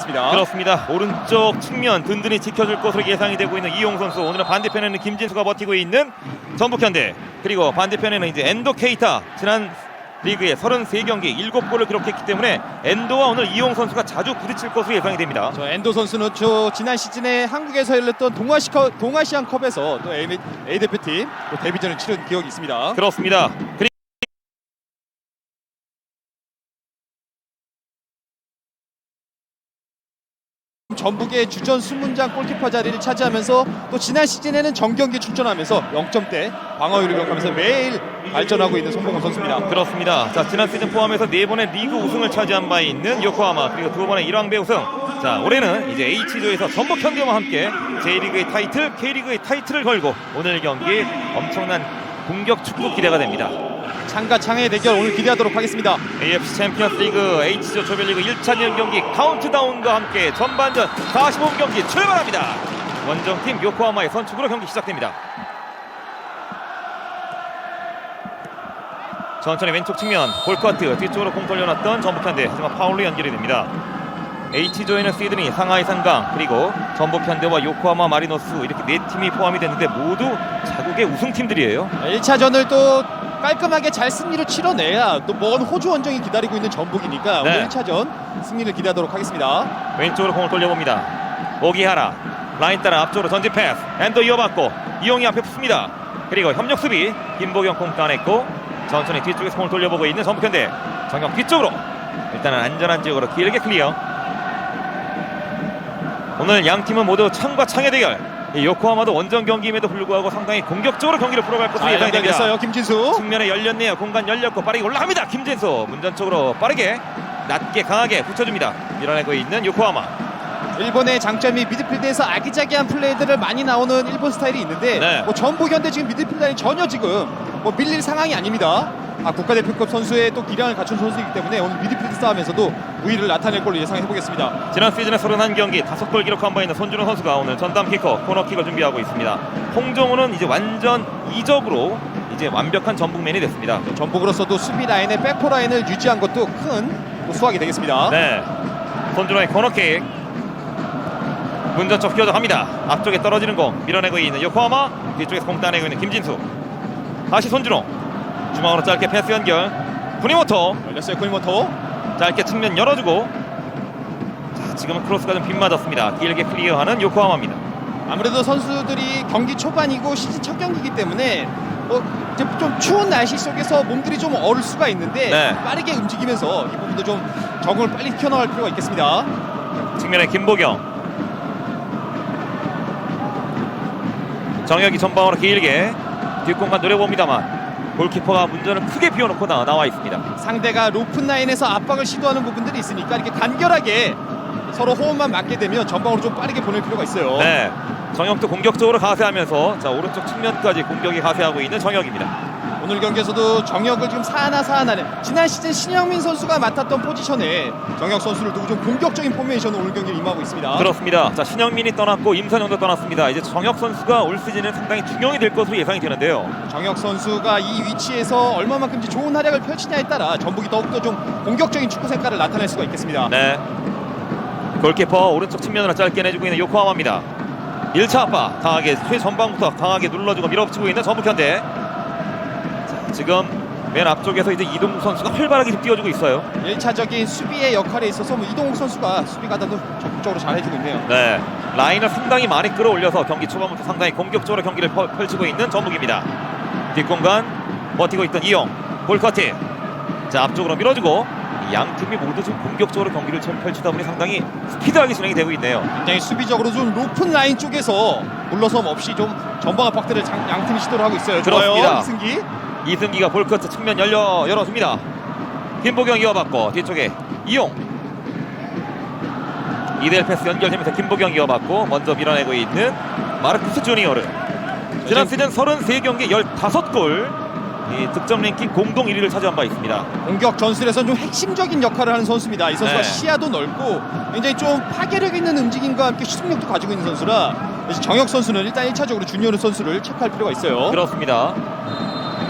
있습니다. 그렇습니다. 오른쪽 측면 든든히 지켜줄 것으로 예상이 되고 있는 이용 선수, 오늘은 반대편에는 김진수가 버티고 있는 전북현대, 그리고 반대편에는 이제 엔도 케이타, 지난 리그에 33경기 7골을 기록했기 때문에 엔도와 오늘 이용 선수가 자주 부딪힐 것으로 예상이 됩니다. 저 엔도 선수는 지난 시즌에 한국에서 열렸던 동아시안컵에서 또 A대표팀 또 데뷔전을 치른 기억이 있습니다. 그렇습니다. 전북의 주전 수문장 골키퍼 자리를 차지하면서 또 지난 시즌에는 정경기 출전하면서 0점대 방어율을 기록하면서 매일 발전하고 있는 손봉훈 선수입니다. 그렇습니다. 자, 지난 시즌 포함해서 4번의 리그 우승을 차지한 바 있는 요코하마, 그리고 2번의 일왕배 우승. 자, 올해는 이제 H조에서 전북현대와 함께 J리그의 타이틀, K리그의 타이틀을 걸고 오늘 경기 엄청난 공격 축구 기대가 됩니다. 창과 창의 대결 오늘 기대하도록 하겠습니다. AFC 챔피언스 리그 H조 조별리그 1차전 경기 카운트다운과 함께 전반전 45분 경기 출발합니다. 원정팀 요코하마의 선축으로 경기 시작됩니다. 천천히 왼쪽 측면 볼커트 뒤쪽으로 공 돌려놨던 전북현대, 하지만 파울로 연결이 됩니다. H조에는 시드니, 상하이 상강, 그리고 전북현대와 요코하마 마리노스, 이렇게 4팀이 포함이 됐는데 모두 자국의 우승팀들이에요. 1차전을 또 깔끔하게 잘 승리를 치러내야 또 먼 호주 원정이 기다리고 있는 전북이니까 네. 오늘 1차전 승리를 기대하도록 하겠습니다. 왼쪽으로 공을 돌려봅니다. 오기하라 라인 따라 앞쪽으로 전진 패스, 엔더 이어받고 이용이 앞에 붙습니다. 그리고 협력 수비 김보경 공 따냈고 천천히 뒤쪽에서 공을 돌려보고 있는 전북현대, 정영 뒤쪽으로 일단은 안전한 지역으로 길게 클리어. 오늘 양 팀은 모두 창과 창의 대결. 요코하마도 원정 경기임에도 불구하고 상당히 공격적으로 경기를 풀어갈 것으로 예상이 됩니다. 연결됐어요. 김진수. 측면에 열렸네요. 공간 열렸고 빠르게 올라갑니다. 김진수 문전 쪽으로 빠르게 낮게 강하게 붙여줍니다. 밀어내고 있는 요코하마. 일본의 장점이 미드필드에서 아기자기한 플레이들을 많이 나오는 일본 스타일이 있는데 네. 뭐 전북현대 지금 미드필드는 전혀 지금 뭐 밀릴 상황이 아닙니다. 국가대표급 선수의 또 기량을 갖춘 선수이기 때문에 오늘 미드필드 싸움에서도 우위를 나타낼 걸로 예상해보겠습니다. 지난 시즌에 31경기 5골 기록한 바 있는 손준호 선수가 오늘 전담 키커 코너킥을 준비하고 있습니다. 홍정우는 이제 완전 이적으로 이제 완벽한 전북맨이 됐습니다. 전북으로서도 수비 라인의 백포 라인을 유지한 것도 큰 또 수확이 되겠습니다. 네, 손준호의 코너킥 문전 쪽 끼어져 갑니다. 앞쪽에 떨어지는 공 밀어내고 있는 요코하마, 뒤쪽에서 공 따내고 있는 김진수. 다시 손준호 중앙으로 짧게 패스 연결, 쿠니모토 열렸어요. 쿠니모토. 짧게 측면 열어주고, 자, 지금은 크로스가 좀 빗맞았습니다. 길게 클리어하는 요코하마입니다. 아무래도 선수들이 경기 초반이고 시즌 첫 경기이기 때문에 이제 좀 추운 날씨 속에서 몸들이 좀 얼을 수가 있는데 네. 빠르게 움직이면서 이 부분도 좀 적응을 빨리 키워나갈 필요가 있겠습니다. 측면에 김보경, 정혁이 전방으로 길게 뒷공간 노려봅니다만 골키퍼가 문전을 크게 비워놓고 나와 있습니다. 상대가 로픈 라인에서 압박을 시도하는 부분들이 있으니까 이렇게 간결하게 서로 호흡만 맞게 되면 전방으로 좀 빠르게 보낼 필요가 있어요. 네, 정혁도 공격적으로 가세하면서 자, 오른쪽 측면까지 공격이 가세하고 있는 정혁입니다. 오늘 경기에서도 정혁을 지금 사하나는 지난 시즌 신영민 선수가 맡았던 포지션에 정혁 선수를 두고 좀 공격적인 포메이션으로 오늘 경기를 임하고 있습니다. 그렇습니다. 자, 신영민이 떠났고 임선영도 떠났습니다. 이제 정혁 선수가 올 시즌에 상당히 중용이 될 것으로 예상이 되는데요. 정혁 선수가 이 위치에서 얼마만큼인지 좋은 활약을 펼치냐에 따라 전북이 더욱더 좀 공격적인 축구 색깔을 나타낼 수가 있겠습니다. 네, 골키퍼 오른쪽 측면으로 짧게 내주고 있는 요코하마입니다. 1차 압박 강하게 최전방부터 강하게 눌러주고 밀어붙이고 있는 전북현대. 자, 지금 맨 앞쪽에서 이제 이동국 선수가 활발하게 뛰어주고 있어요. 1차적인 수비의 역할에 있어서 뭐 이동욱 선수가 수비 가담도 적극적으로 잘 해주고 있네요. 네, 라인을 상당히 많이 끌어올려서 경기 초반부터 상당히 공격적으로 경기를 펼치고 있는 전북입니다. 뒷공간 버티고 있던 이용, 볼커트. 자, 앞쪽으로 밀어주고, 양 팀이 모두 좀 공격적으로 경기를 펼치다 보니 상당히 스피드하게 진행이 되고 있네요. 굉장히 수비적으로 좀 높은 라인 쪽에서 물러섬 없이 좀 전방 압박들을 양 팀이 시도를 하고 있어요. 그렇습니다. 좋아요, 이승기가 볼커트 측면 열어줍니다. 김보경 이어받고 뒤쪽에 이용, 이대일 패스 연결되면서 김보경 이어받고 먼저 밀어내고 있는 마르쿠스 주니어르. 지난 시즌 33경기 15골, 이 득점 랭킹 공동 1위를 차지한 바 있습니다. 공격 전술에서 좀 핵심적인 역할을 하는 선수입니다. 이 선수가 네. 시야도 넓고 굉장히 좀 파괴력 있는 움직임과 함께 슈팅력도 가지고 있는 선수라 정혁 선수는 일단 1차적으로 주니어르 선수를 체크할 필요가 있어요. 그렇습니다.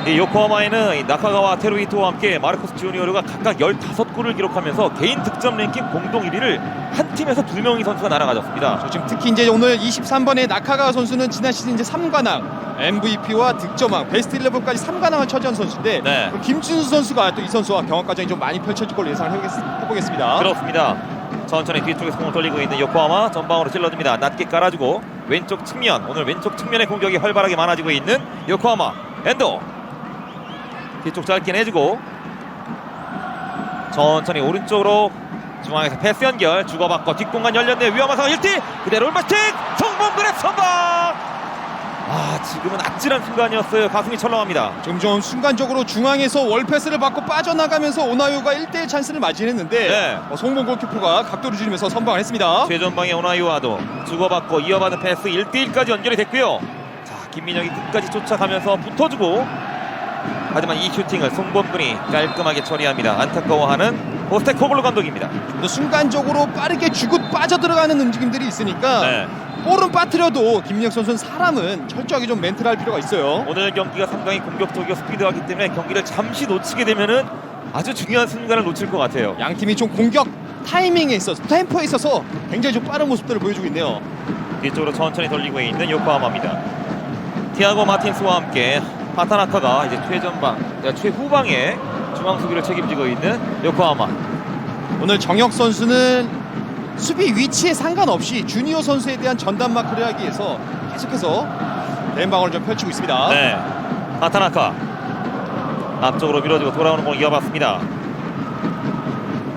이 요코하마에는 이 나카가와 테루히토와 함께 마르코스 주니어르가 각각 15골을 기록하면서 개인 득점 랭킹 공동 1위를 한 팀에서 2명의 선수가 날아가졌습니다. 지금 특히 이제 오늘 23번의 나카가와 선수는 지난 시즌 이제 3관왕, MVP와 득점왕, 베스트 11까지 3관왕을 차지한 선수인데 네. 김진수 선수가 또 이 선수와 경합 과정이 좀 많이 펼쳐질 걸로 예상해보겠습니다. 그렇습니다. 천천히 뒤쪽에서 공을 돌리고 있는 요코하마 전방으로 찔러줍니다. 낮게 깔아주고 왼쪽 측면, 오늘 왼쪽 측면의 공격이 활발하게 많아지고 있는 요코하마. 엔도 뒤쪽 짧게 내주고 천천히 오른쪽으로 중앙에서 패스 연결 주고받고 뒷공간 열렸네요. 위험한 상황 1대 그대로 올마스틱 송범근의 선방. 지금은 아찔한 순간이었어요. 가슴이 철렁합니다. 지금 좀 순간적으로 중앙에서 월패스를 받고 빠져나가면서 오나유가 1대1 찬스를 맞이했는데 네. 송봉 골키퍼가 각도를 줄이면서 선방을 했습니다. 최전방의 오나유와도 주고받고 이어받은 패스 1대1까지 연결이 됐고요. 자, 김민혁이 끝까지 쫓아가면서 붙어주고 하지만 이 슈팅을 송범근이 깔끔하게 처리합니다. 안타까워하는 포스테코글루 감독입니다. 좀 더 순간적으로 빠르게 주고 빠져들어가는 움직임들이 있으니까 네. 볼은 빠뜨려도 김민혁 선수는 사람은 철저하게 좀 멘트를 할 필요가 있어요. 오늘 경기가 상당히 공격적이고 스피드하기 때문에 경기를 잠시 놓치게 되면은 아주 중요한 순간을 놓칠 것 같아요. 양 팀이 좀 공격 타이밍에 있어서 템포에 있어서 굉장히 좀 빠른 모습들을 보여주고 있네요. 뒤쪽으로 천천히 돌리고 있는 요코하마입니다. 티아고 마틴스와 함께 하타나카가 이제 최후방에 중앙 수비를 책임지고 있는 요코하마. 오늘 정혁 선수는 수비 위치에 상관없이 주니어 선수에 대한 전담 마크를 하기 위해서 계속해서 대응방어를 좀 펼치고 있습니다. 네, 하타나카 앞쪽으로 밀어주고 돌아오는 공을 이어봤습니다.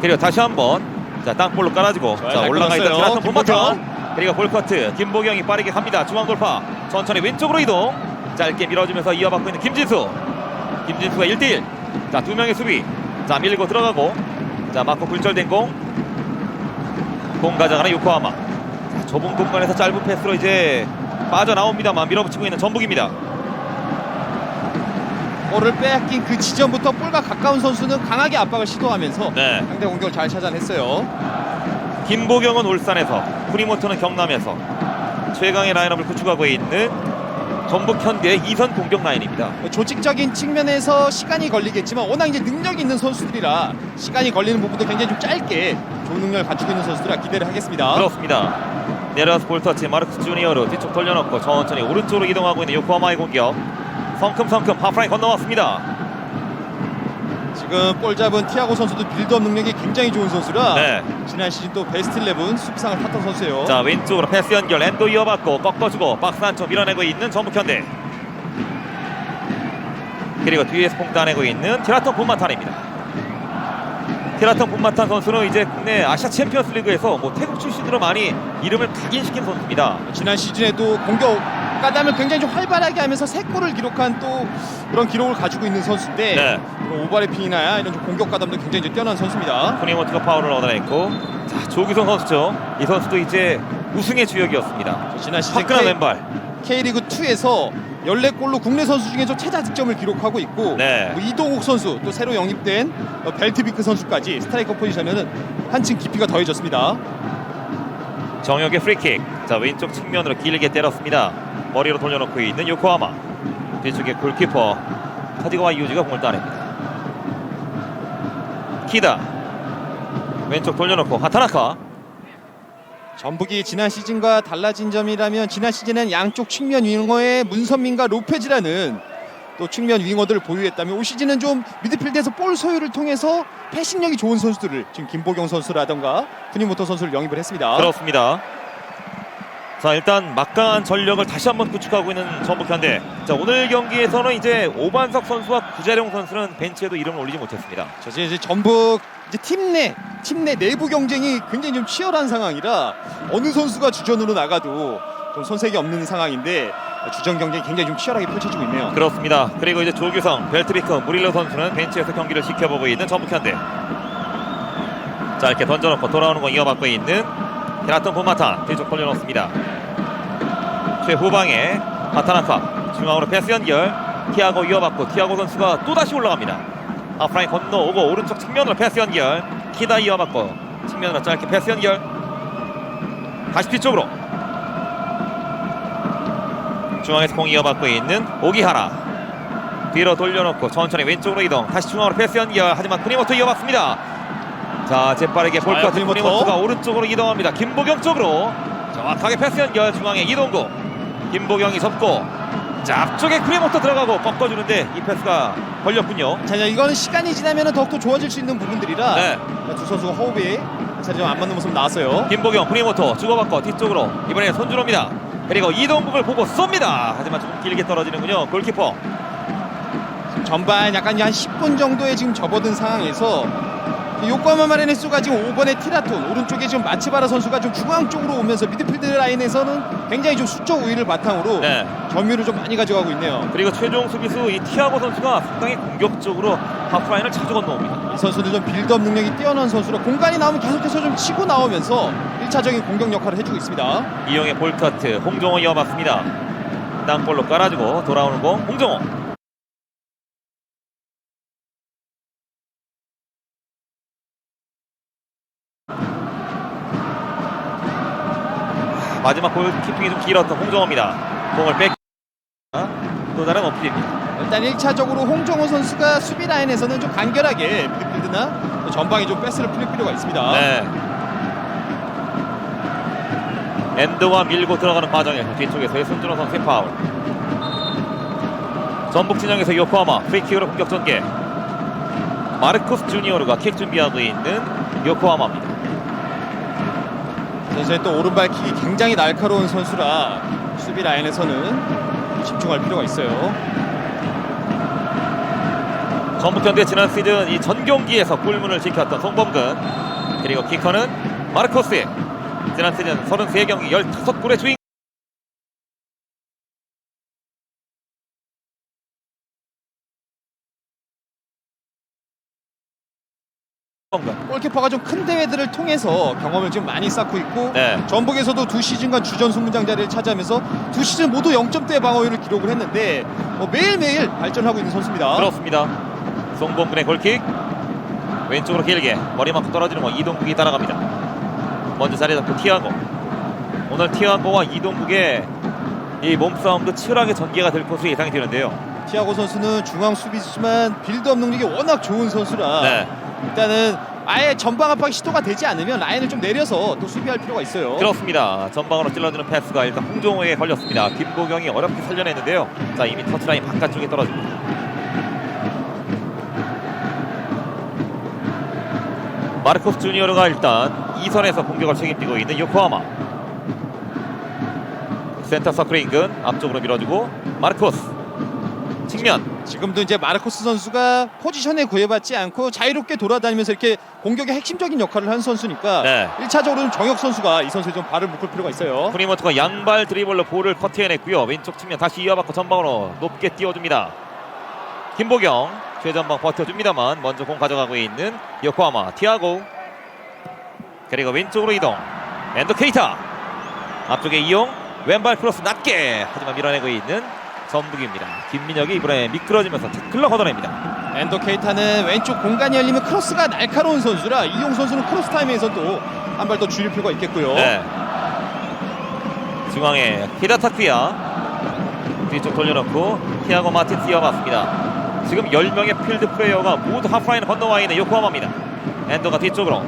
그리고 다시 한번 땅볼로 깔아주고 올라가 있던 드라톤 본바탕 그리고 볼커트 김보경이 빠르게 갑니다. 중앙 돌파 천천히 왼쪽으로 이동 짧게 밀어주면서 이어받고 있는 김진수가 1대1 두 명의 수비 밀고 들어가고 맞고 굴절된 공 가져가는 요코하마. 좁은 공간에서 짧은 패스로 이제 빠져나옵니다만 밀어붙이고 있는 전북입니다. 볼을 빼앗긴 그 지점부터 볼과 가까운 선수는 강하게 압박을 시도하면서 네. 상대 공격을 잘 찾아냈어요. 김보경은 울산에서 쿠리모토는 경남에서 최강의 라인업을 구축하고 있는 전북 현대의 2선 공격 라인입니다. 조직적인 측면에서 시간이 걸리겠지만 워낙 이제 능력이 있는 선수들이라 시간이 걸리는 부분도 굉장히 좀 짧게 좋은 능력을 갖추고 있는 선수들이라 기대를 하겠습니다. 그렇습니다. 내려와서 볼터치 마르크스 주니어로 뒤쪽 돌려놓고 천천히 오른쪽으로 이동하고 있는 요코하마의 공격. 성큼성큼 하프라인 건너왔습니다. 지금 볼 잡은 티아고 선수도 빌드업 능력이 굉장히 좋은 선수라 네. 지난 시즌 또 베스트 11 수비상을 탔던 선수예요. 자, 왼쪽으로 패스 연결 엔도 이어받고 꺾어주고 박스 안쪽 밀어내고 있는 전북현대. 그리고 뒤에서 공 따내고 있는 티라톤 분마탄입니다. 티라톤 분마탄 선수는 이제 국내 아시아 챔피언스 리그에서 태국 출신으로 많이 이름을 각인시킨 선수입니다. 지난 시즌에도 공격 가담을 굉장히 좀 활발하게 하면서 3골을 기록한 또 그런 기록을 가지고 있는 선수인데 네. 오버래핑이나 이런 좀 공격 가담도 굉장히 좀 뛰어난 선수입니다. 쿠니모토가 파울을 얻어냈고 자, 조규성 선수죠. 이 선수도 이제 우승의 주역이었습니다. 지난 시즌 화끈한 왼발. K리그 2에서 14골로 국내 선수 중에서 최다 득점을 기록하고 있고 네. 이동욱 선수 또 새로 영입된 벨트비크 선수까지 스트라이커 포지션에는 한층 깊이가 더해졌습니다. 정혁의 프리킥. 자, 왼쪽 측면으로 길게 때렸습니다. 머리로 돌려놓고 있는 요코하마. 뒤쪽에 골키퍼 카디가와 이우지가 공을 따냅니다. 키다 왼쪽 돌려놓고 하타나카. 전북이 지난 시즌과 달라진 점이라면 지난 시즌엔 양쪽 측면 윙어에 문선민과 로페즈라는 또 측면 윙어들을 보유했다면 올 시즌은 좀 미드필드에서 볼 소유를 통해서 패싱력이 좋은 선수들을 지금 김보경 선수라던가 쿠니모토 선수를 영입을 했습니다. 그렇습니다. 자, 일단 막강한 전력을 다시 한번 구축하고 있는 전북현대. 자, 오늘 경기에서는 이제 오반석 선수와 구자룡 선수는 벤치에도 이름을 올리지 못했습니다. 이제 전북 이제 팀 내 내부 경쟁이 굉장히 좀 치열한 상황이라 어느 선수가 주전으로 나가도 좀 손색이 없는 상황인데 주전 경쟁이 굉장히 좀 치열하게 펼쳐지고 있네요. 그렇습니다. 그리고 이제 조규성, 벨트비크, 무릴로 선수는 벤치에서 경기를 지켜보고 있는 전북현대. 자, 이렇게 던져놓고 돌아오는 거 이어받고 있는 히라톤 본마탄 뒤쪽 돌려놓습니다. 최후방에 하타나카 중앙으로 패스 연결 티아고 이어받고 티아고 선수가 또다시 올라갑니다. 하프라인 건너오고 오른쪽 측면으로 패스 연결 키다 이어받고 측면으로 짧게 패스 연결 다시 뒤쪽으로 중앙에서 공 이어받고 있는 오기하라 뒤로 돌려놓고 천천히 왼쪽으로 이동. 다시 중앙으로 패스 연결. 하지만 쿠니모토 이어봤습니다. 자, 재빠르게 볼카트 쿠니모토가 오른쪽으로 이동합니다. 김보경 쪽으로 정확하게 패스 연결. 중앙에 이동국. 김보경이 접고 자, 앞쪽에 쿠니모토 들어가고 꺾어주는데 이 패스가 걸렸군요. 자, 이거는 시간이 지나면 더욱더 좋아질 수 있는 부분들이라 네. 두 선수가 호흡이 좀 안 맞는 모습 나왔어요. 김보경, 쿠니모토 주고받고 뒤쪽으로 이번에 손준호입니다. 그리고 이동국을 보고 쏩니다. 하지만 조금 길게 떨어지는군요. 골키퍼. 전반 약간 한 10분 정도에 지금 접어든 상황에서 요코하마 마리네스가 지금 5번의 티라톤 오른쪽에 지금 마츠바라 선수가 좀 중앙 쪽으로 오면서 미드필드 라인에서는 굉장히 좀 수적 우위를 바탕으로 네. 점유를 좀 많이 가져가고 있네요. 그리고 최종 수비수 이 티아고 선수가 상당히 공격적으로 하프라인을 자주 건너옵니다. 이 선수는 좀 빌드업 능력이 뛰어난 선수로 공간이 나오면 계속해서 좀 치고 나오면서 1차적인 공격 역할을 해주고 있습니다. 이용의 볼카트 홍정호 이어봤습니다. 땅볼로 깔아주고 돌아오는 공 홍정호. 마지막 골키핑이 좀 길었던 홍정호입니다. 공을 뺏 또 다른 어필입니다. 일단 1차적으로 홍정호 선수가 수비 라인에서는 좀 간결하게 미드필드나 또 전방에 좀 패스를 풀릴 필요가 있습니다. 네. 엔드와 밀고 들어가는 과정에서 뒤쪽에서의 손준호 선수의 파울. 전북 진영에서 요코하마 프리킥으로 공격 전개. 마르코스 주니어르가 킥 준비하고 있는 요코하마입니다. 선수의 또 오른발킥이 굉장히 날카로운 선수라 수비 라인에서는 집중할 필요가 있어요. 전북현대 지난 시즌 이 전 경기에서 골문을 지켰던 송범근. 그리고 키커는 마르코스. 지난 시즌 33경기 15골의 주인. 골키퍼가 좀 큰 대회들을 통해서 경험을 지금 많이 쌓고 있고 네. 전북에서도 2시즌간 주전 승문장 자리를 차지하면서 2시즌 모두 0점대 방어율을 기록을 했는데 매일매일 발전하고 있는 선수입니다. 그렇습니다. 송범근의 골킥. 왼쪽으로 길게 머리 맞고 떨어지는 거 이동국이 따라갑니다. 먼저 자리 잡고 티아고. 오늘 티아고와 이동국의 이 몸싸움도 치열하게 전개가 될 것으로 예상이 되는데요. 티아고 선수는 중앙 수비수지만 빌드업 능력이 워낙 좋은 선수라 네. 일단은 아예 전방 압박 시도가 되지 않으면 라인을 좀 내려서 또 수비할 필요가 있어요. 그렇습니다. 전방으로 찔러주는 패스가 일단 홍정호에게 걸렸습니다. 김보경이 어렵게 살려냈는데요. 자, 이미 터치라인 바깥쪽에 떨어집니다. 마르코스 주니어르가 일단 2선에서 공격을 책임지고 있는 요코하마. 센터 서클 인근 앞쪽으로 밀어주고 마르코스 측면. 지금도 이제 마르코스 선수가 포지션에 구애받지 않고 자유롭게 돌아다니면서 이렇게 공격의 핵심적인 역할을 한 선수니까 네. 1차적으로는 정혁 선수가 이 선수에 좀 발을 묶을 필요가 있어요. 쿠니모토가 양발 드리블로 볼을 커트해냈고요. 왼쪽 측면 다시 이어받고 전방으로 높게 띄워줍니다. 김보경 최전방 버텨줍니다만 먼저 공 가져가고 있는 요코하마 티아고. 그리고 왼쪽으로 이동 엔도 케이타. 앞쪽에 이용 왼발 크로스 낮게 하지만 밀어내고 있는 전북입니다. 김민혁이 이번에 미끄러지면서 태클로 걷어냅니다. 엔도 케이타는 왼쪽 공간이 열리면 크로스가 날카로운 선수라 이용 선수는 크로스 타임에서 또 한 발 더 줄일 필요가 있겠고요. 네. 중앙에 히다타쿠야 뒤쪽 돌려놓고 티아고 마틴스 이어봤습니다. 지금 10명의 필드 플레이어가 모두 하프라인을 건너와 있는 요코하마입니다. 엔도가 뒤쪽으로.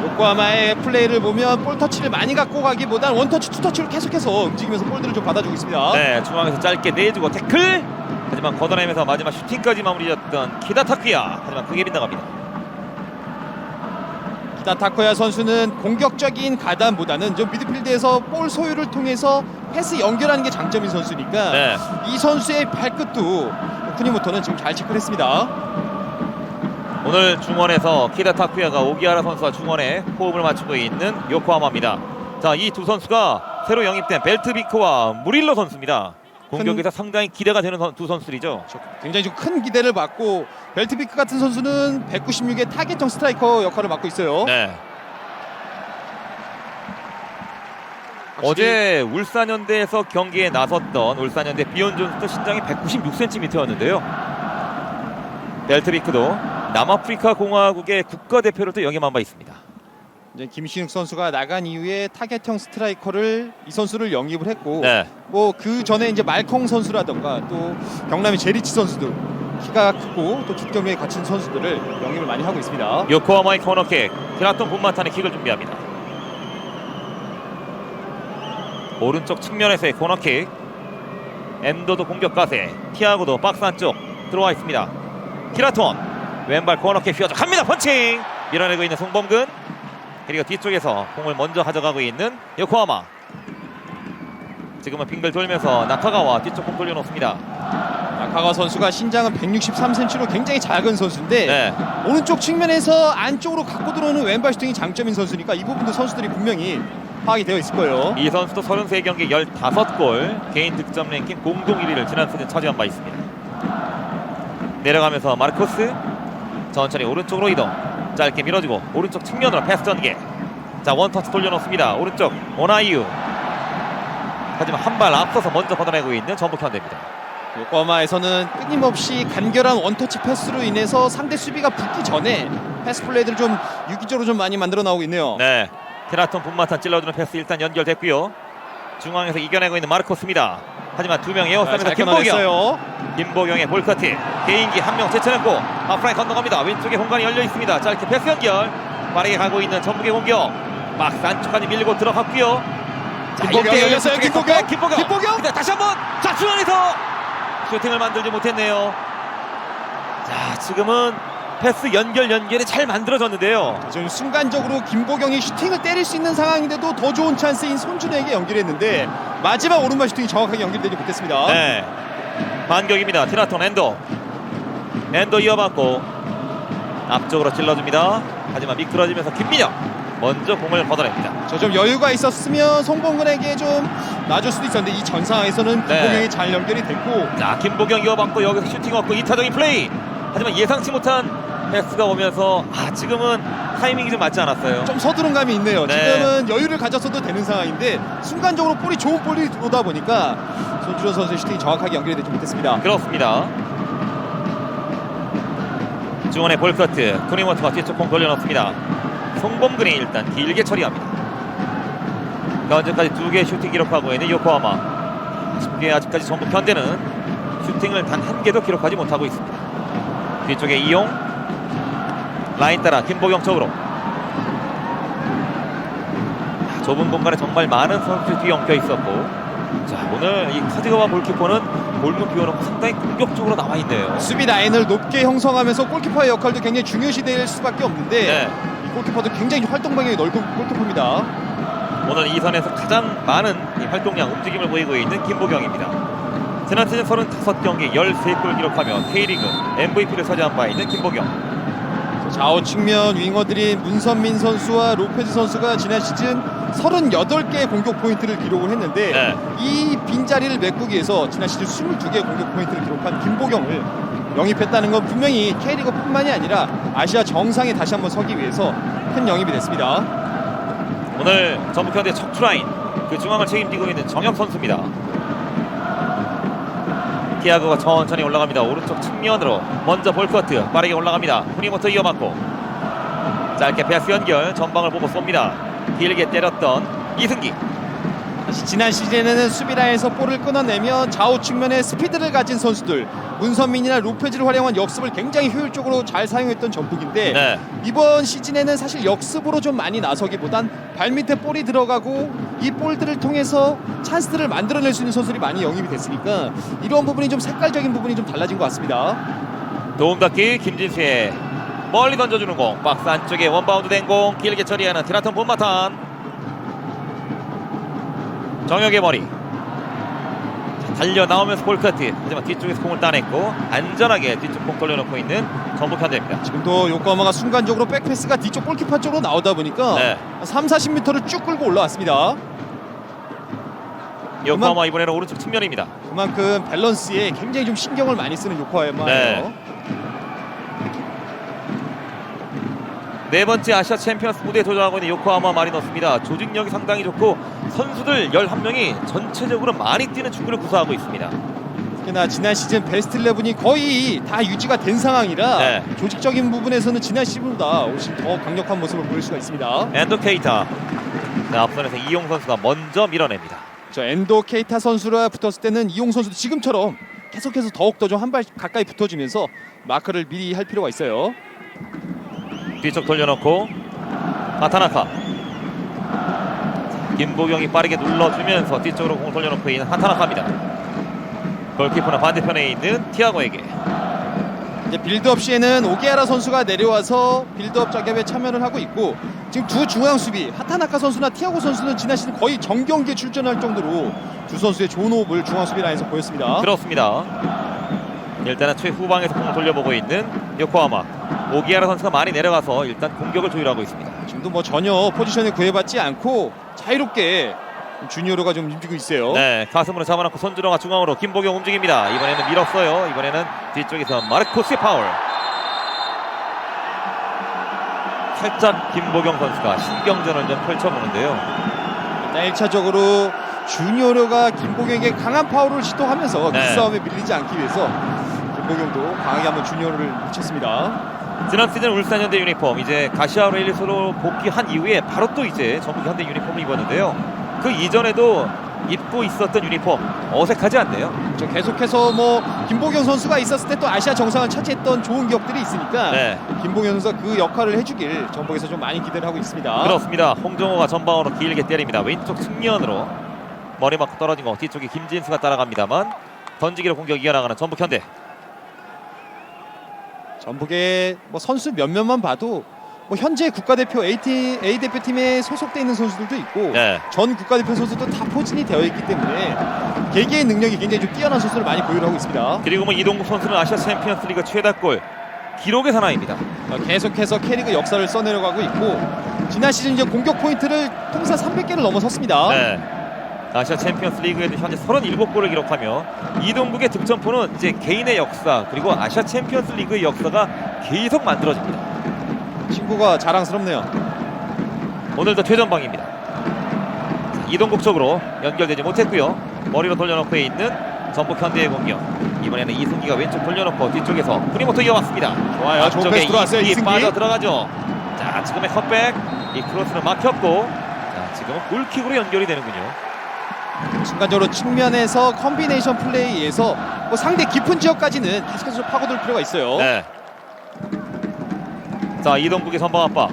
요코하마의 플레이를 보면 볼 터치를 많이 갖고 가기보단 원터치 투터치로 계속해서 움직이면서 볼들을 좀 받아주고 있습니다. 네, 중앙에서 짧게 내주고 태클. 하지만 걷어내면서 마지막 슈팅까지 마무리졌던 키다타쿠야. 하지만 크게 빗나갑니다. 키다타쿠야 선수는 공격적인 가담보다는 좀 미드필드에서 볼 소유를 통해서 패스 연결하는 게 장점인 선수니까 네. 이 선수의 발끝도 쿠니모토는 지금 잘 체크를 했습니다. 오늘 중원에서 키다타쿠야가 오기하라 선수와 중원에 호흡을 맞추고 있는 요코하마입니다. 자, 이 두 선수가 새로 영입된 벨트비크와 무릴로 선수입니다. 공격에서 상당히 기대가 되는 두 선수들이죠. 굉장히 좀 큰 기대를 받고 벨트비크 같은 선수는 196의 타겟형 스트라이커 역할을 맡고 있어요. 네. 어제 울산현대에서 경기에 나섰던 울산현대 비온 존스도 신장이 196cm였는데요. 벨트비크도 남아프리카 공화국의 국가대표를 또 영입한 바 있습니다. 이제 김신욱 선수가 나간 이후에 타겟형 스트라이커를 이 선수를 영입을 했고 네. 뭐 그 전에 이제 말콩 선수라던가 또 경남의 제리치 선수도 키가 크고 또 킥점에 갖춘 선수들을 영입을 많이 하고 있습니다. 요코하마의 코너킥. 티라톤 본마탄의 킥을 준비합니다. 오른쪽 측면에서의 코너킥. 엔도도 공격 가세. 티아고도 박스 안쪽 들어와 있습니다. 티라톤 왼발 코너킥 휘어져 갑니다. 펀칭 밀어내고 있는 송범근. 그리고 뒤쪽에서 공을 먼저 가져가고 있는 요코하마. 지금은 빙글 돌면서 나카가와 뒤쪽 공 돌려놓습니다. 나카가 선수가 신장은 163cm로 굉장히 작은 선수인데 네. 오른쪽 측면에서 안쪽으로 갖고 들어오는 왼발 슈팅이 장점인 선수니까 이 부분도 선수들이 분명히 파악이 되어 있을 거예요. 이 선수도 33경기 15골 개인 득점 랭킹 공동 1위를 지난 시즌 차지한 바 있습니다. 내려가면서 마르코스 천천히 오른쪽으로 이동. 짧게 밀어주고 오른쪽 측면으로 패스 전개. 자, 원터치 돌려놓습니다. 오른쪽 오나이유. 하지만 한 발 앞서서 먼저 걷어내고 있는 전북 현대입니다. 요코하마에서는 끊임없이 간결한 원터치 패스로 인해서 상대 수비가 붙기 전에 패스 플레이들을 좀 유기적으로 좀 많이 만들어 나오고 있네요. 네, 티라톤 분마탄 찔러주는 패스 일단 연결됐고요. 중앙에서 이겨내고 있는 마르코스입니다. 하지만 두 명 에어싸면서 김보경. 김보경의 볼커트. 개인기 한 명 제쳐냈고 하프라인 건너갑니다. 왼쪽에 공간이 열려 있습니다. 짧게 패스 연결. 빠르게 가고 있는 전북의 공격. 박스 안쪽까지 밀고 들어갔고요. 자, 김보경 열렸어요. 김보경. 근데 다시 한번 자, 중앙에서 슈팅을 만들지 못했네요. 자, 지금은 패스 연결이 잘 만들어졌는데요. 지금 순간적으로 김보경이 슈팅을 때릴 수 있는 상황인데도 더 좋은 찬스인 손준호에게 연결했는데 마지막 오른발 슈팅이 정확하게 연결되지 못했습니다. 네, 반격입니다. 티라톤 엔도 이어받고 앞쪽으로 찔러줍니다. 하지만 미끄러지면서 김민혁 먼저 공을 걷어냅니다. 저 좀 여유가 있었으면 송범근에게 좀 놔줄 수도 있었는데 이 전 상황에서는 네. 김보경이 잘 연결이 됐고 자, 김보경 이어받고 여기서 슈팅 얻고 이타적인 플레이. 하지만 예상치 못한 패스가 오면서 지금은 타이밍이 좀 맞지 않았어요. 좀 서두른 감이 있네요. 네. 지금은 여유를 가졌어도 되는 상황인데 순간적으로 좋은 볼이 들어오다 보니까 손준호 선수의 슈팅이 정확하게 연결이 되지 못했습니다. 그렇습니다. 중원의 볼커트. 쿠니모토가 뒤쪽 공 돌려놓습니다. 송범근이 일단 길게 처리합니다. 현재까지 2개의 슈팅 기록하고 있는 요코하마. 아쉽게 아직까지 전북 현대는 슈팅을 단 1개도 기록하지 못하고 있습니다. 뒤쪽에 이용. 라인 따라 김보경 쪽으로. 좁은 공간에 정말 많은 선수들이 뒤에 엉켜 있었고, 자, 오늘 이 카드가와 골키퍼는 골문 비워놓고 상당히 공격적으로 나와 있네요. 수비 라인을 높게 형성하면서 골키퍼의 역할도 굉장히 중요시될 수밖에 없는데 네. 이 골키퍼도 굉장히 활동 방향이 넓은 골키퍼입니다. 오늘 이 선에서 가장 많은 이 활동량 움직임을 보이고 있는 김보경입니다. 지난 시즌 35경기 13골 기록하며 K리그 MVP를 차지한 바 있는 김보경. 좌우 측면 윙어들인 문선민 선수와 로페즈 선수가 지난 시즌 38개의 공격 포인트를 기록을 했는데 네. 이 빈자리를 메꾸기 위해서 지난 시즌 22개의 공격 포인트를 기록한 김보경을 영입했다는 건 분명히 K리그뿐만이 아니라 아시아 정상에 다시 한번 서기 위해서 큰 영입이 됐습니다. 오늘 전북현대 척추라인 그 중앙을 책임지고 있는 정혁 선수입니다. 티아고가 천천히 올라갑니다. 오른쪽 측면으로 먼저 볼커트 빠르게 올라갑니다. 후니모토 이어받고 짧게 패스 연결. 전방을 보고 쏩니다. 길게 때렸던 이승기. 지난 시즌에는 수비 라인에서 볼을 끊어내며 좌우 측면에 스피드를 가진 선수들 문선민이나 로페즈를 활용한 역습을 굉장히 효율적으로 잘 사용했던 전북인데 네. 이번 시즌에는 사실 역습으로 좀 많이 나서기보단 발밑에 볼이 들어가고 이 볼들을 통해서 찬스들을 만들어낼 수 있는 선수들이 많이 영입이 됐으니까 이런 부분이 좀 색깔적인 부분이 좀 달라진 것 같습니다. 도움닫기 김진수의 멀리 던져주는 공. 박스 안쪽에 원바운드 된 공 길게 처리하는 티라톤 본마탄. 정혁의 머리. 달려 나오면서 볼커트. 하지만 뒤쪽에서 공을 따냈고 안전하게 뒤쪽 공 돌려놓고 있는 전북 현대입니다. 지금도 요코하마가 순간적으로 백패스가 뒤쪽 골키퍼 쪽으로 나오다 보니까 네. 3-40m를 쭉 끌고 올라왔습니다. 요코하마 이번에는 오른쪽 측면입니다. 그만큼 밸런스에 굉장히 좀 신경을 많이 쓰는 요코하마예요. 네. 네 번째 아시아 챔피언스 무대에 도전하고 있는 요코하마 마리노스입니다. 조직력이 상당히 좋고 선수들 11명이 전체적으로 많이 뛰는 축구를 구사하고 있습니다. 특히나 지난 시즌 베스트 11이 거의 다 유지가 된 상황이라 네. 조직적인 부분에서는 지난 시즌보다 훨씬 더 강력한 모습을 보일 수가 있습니다. 엔도 케이타. 자, 앞선에서 이용 선수가 먼저 밀어냅니다. 저 엔도 케이타 선수랑 붙었을 때는 이용 선수도 지금처럼 계속해서 더욱더 좀 한 발 가까이 붙어주면서 마크를 미리 할 필요가 있어요. 뒤쪽 돌려놓고 하타나카. 김보경이 빠르게 눌러주면서 뒤쪽으로 공 돌려놓고 있는 하타나카입니다. 골키퍼는 반대편에 있는 티아고에게. 이제 빌드업 시에는 오게아라 선수가 내려와서 빌드업 작업에 참여를 하고 있고, 지금 두 중앙 수비 하타나카 선수나 티아고 선수는 지난 시즌 거의 정경기에 출전할 정도로 두 선수의 좋은 호흡을 중앙 수비 라인에서 보였습니다. 그렇습니다. 일단은 최후방에서 공을 돌려보고 있는 요코하마. 오기아라 선수가 많이 내려가서 일단 공격을 조율하고 있습니다. 지금도 뭐 전혀 포지션에 구애받지 않고 자유롭게 주니어로가 좀 움직이고 있어요. 네, 가슴으로 잡아놓고 손준호가 중앙으로 김보경 움직입니다. 이번에는 밀었어요. 이번에는 뒤쪽에서 마르코스의 파울. 살짝 김보경 선수가 신경전을 좀 펼쳐보는데요. 일단 1차적으로 주니어로가 김보경에게 강한 파울을 시도하면서 네. 기싸움에 밀리지 않기 위해서 김보경도 강하게 한번 주니어를 붙였습니다. 지난 시즌 울산현대 유니폼 이제 가시아 레일스로 복귀한 이후에 바로 또 이제 전북 현대 유니폼을 입었는데요. 그 이전에도 입고 있었던 유니폼 어색하지 않네요. 저 계속해서 뭐 김보경 선수가 있었을 때 또 아시아 정상을 차지했던 좋은 기억들이 있으니까 네. 김보경 선수가 그 역할을 해주길 전북에서 좀 많이 기대를 하고 있습니다. 그렇습니다. 홍정호가 전방으로 길게 때립니다. 왼쪽 측면으로 머리 맞고 떨어진 거 뒤쪽에 김진수가 따라갑니다만 던지기로 공격 이어나가는 전북 현대. 전북의 뭐 선수 몇몇만 봐도 뭐 현재 국가대표 A 대표팀에 소속돼 있는 선수들도 있고 네. 전 국가대표 선수도 다 포진이 되어 있기 때문에 개개의 능력이 굉장히 좀 뛰어난 선수를 많이 보유를 하고 있습니다. 그리고 뭐 이동국 선수는 아시아 챔피언스리그 최다골 기록의 사나이입니다. 계속해서 K리그 역사를 써내려가고 있고 지난 시즌 이제 공격 포인트를 통산 300개를 넘어섰습니다. 네. 아시아 챔피언스 리그에도 현재 37골을 기록하며 이동국의 득점포는 이제 개인의 역사 그리고 아시아 챔피언스 리그의 역사가 계속 만들어집니다. 친구가 자랑스럽네요. 오늘도 최전방입니다. 이동국 쪽으로 연결되지 못했고요. 머리로 돌려놓고 있는 전북 현대의 공격. 이번에는 이승기가 왼쪽 돌려놓고 뒤쪽에서 프리모토 이어왔습니다. 좋아요. 좋은 패스 들어왔어요. 이승기. 빠져 들어가죠. 자, 지금의 컷백. 이 크로스는 막혔고 자, 지금은 골킥으로 연결이 되는군요. 순간적으로 측면에서 컴비네이션 플레이에서 뭐 상대 깊은 지역까지는 계속해서 좀 파고들 필요가 있어요. 네. 자, 이동국의 선방 압박.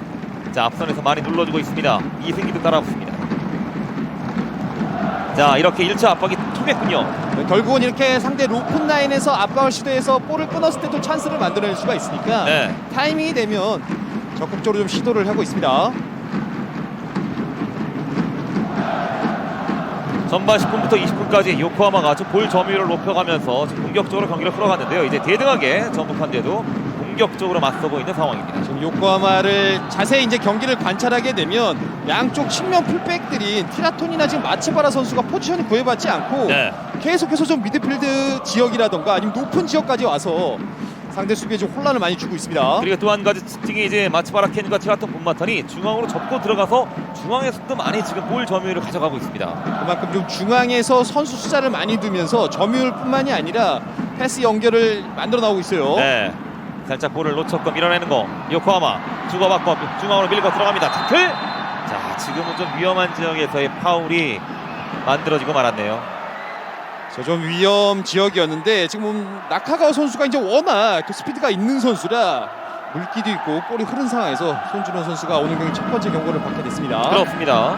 자, 앞선에서 많이 눌러주고 있습니다. 이승기도 따라붙습니다. 자, 이렇게 1차 압박이 통했군요. 결국은 이렇게 상대 로픈 라인에서 압박을 시도해서 볼을 끊었을 때도 찬스를 만들어낼 수가 있으니까 네. 타이밍이 되면 적극적으로 좀 시도를 하고 있습니다. 전반 10분부터 20분까지 요코하마가 아주 볼 점유율을 높여가면서 지금 공격적으로 경기를 풀어갔는데요. 이제 대등하게 전북 현대도 공격적으로 맞서고 있는 상황입니다. 지금 요코하마를 자세히 이제 경기를 관찰하게 되면 양쪽 측면 풀백들인 티라톤이나 지금 마츠바라 선수가 포지션이 구애받지 않고 네. 계속해서 좀 미드필드 지역이라던가 아니면 높은 지역까지 와서 상대 수비에 좀 혼란을 많이 주고 있습니다. 그리고 또 한 가지 특징이 이제 마츠바라 켄과 티라톤 본마탄이 중앙으로 접고 들어가서 중앙에서도 많이 지금 볼 점유율을 가져가고 있습니다. 그만큼 좀 중앙에서 선수 숫자를 많이 두면서 점유율뿐만이 아니라 패스 연결을 만들어 나오고 있어요. 네. 살짝 볼을 놓쳤고 밀어내는 거 요코하마 주고받고 중앙으로 밀고 들어갑니다. 태클. 자, 지금은 좀 위험한 지역에서의 파울이 만들어지고 말았네요. 좀 위험 지역이었는데 지금 나카가와 선수가 이제 워낙 또 스피드가 있는 선수라 물기도 있고 볼이 흐른 상황에서 손준호 선수가 오늘 경기 첫 번째 경고를 받게 됐습니다. 그렇습니다.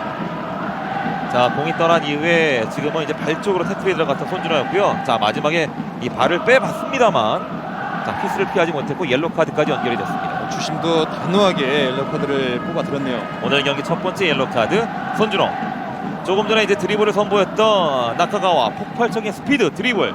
자, 공이 떠난 이후에 지금은 이제 발 쪽으로 태클이 들어갔던 손준호였고요. 자, 마지막에 이 발을 빼봤습니다만 자, 피스를 피하지 못했고 옐로 카드까지 연결이 됐습니다. 주심도 단호하게 옐로 카드를 뽑아들었네요. 오늘 경기 첫 번째 옐로 카드 손준호. 조금 전에 이제 드리블을 선보였던 나카가와 폭발적인 스피드 드리블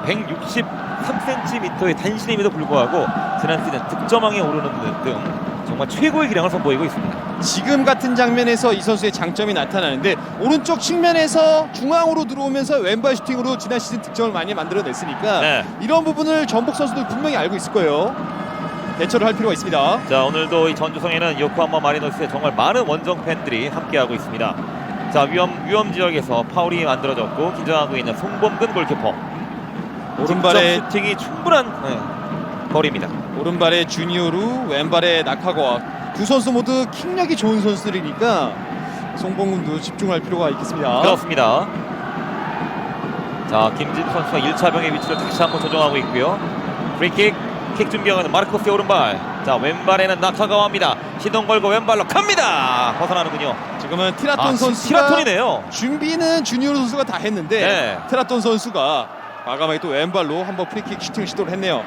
163cm의 단신임에도 불구하고 지난 시즌 득점왕에 오르는 등 정말 최고의 기량을 선보이고 있습니다. 지금 같은 장면에서 이 선수의 장점이 나타나는데 오른쪽 측면에서 중앙으로 들어오면서 왼발 슈팅으로 지난 시즌 득점을 많이 만들어냈으니까 네. 이런 부분을 전북 선수들 분명히 알고 있을 거예요. 대처를 할 필요가 있습니다. 자, 오늘도 이 전주성에는 요코하마 마리노스의 정말 많은 원정 팬들이 함께하고 있습니다. 자, 위험 지역에서 파울이 만들어졌고 긴장하고 있는 송범근 골키퍼. 오른발에 직접 슈팅이 충분한 거리입니다. 오른발에 주니오루, 왼발에 나카가와 두 선수 모두 킥력이 좋은 선수들이니까 송범근도 집중할 필요가 있겠습니다. 그렇습니다. 자, 김진수 선수가 1차 병의 위치를 다시 한번 조정하고 있고요. 프리킥, 킥 준비하는 마르코스의 오른발. 자, 왼발에는 나카가와입니다. 시동 걸고 왼발로 갑니다. 벗어나는군요. 지금은 티라톤 선수가 티라톤이네요. 준비는 주니오루 선수가 다 했는데 네. 티라톤 선수가 과감하게 또 왼발로 한번 프리킥 슈팅 시도를 했네요.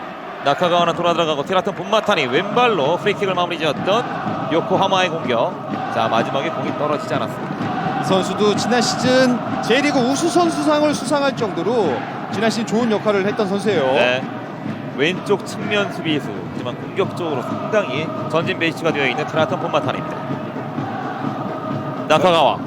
나카가와는 돌아 들어가고 티라톤 본마타니 왼발로 프리킥을 마무리 지었던 요코하마의 공격. 자, 마지막에 공이 떨어지지 않았습니다. 이 선수도 지난 시즌 J리그 우수 선수상을 수상할 정도로 지난 시즌 좋은 역할을 했던 선수예요. 네. 왼쪽 측면 수비수, 하지만 공격적으로 상당히 전진 베이스가 되어 있는 티라톤 본마타니입니다. 나카가와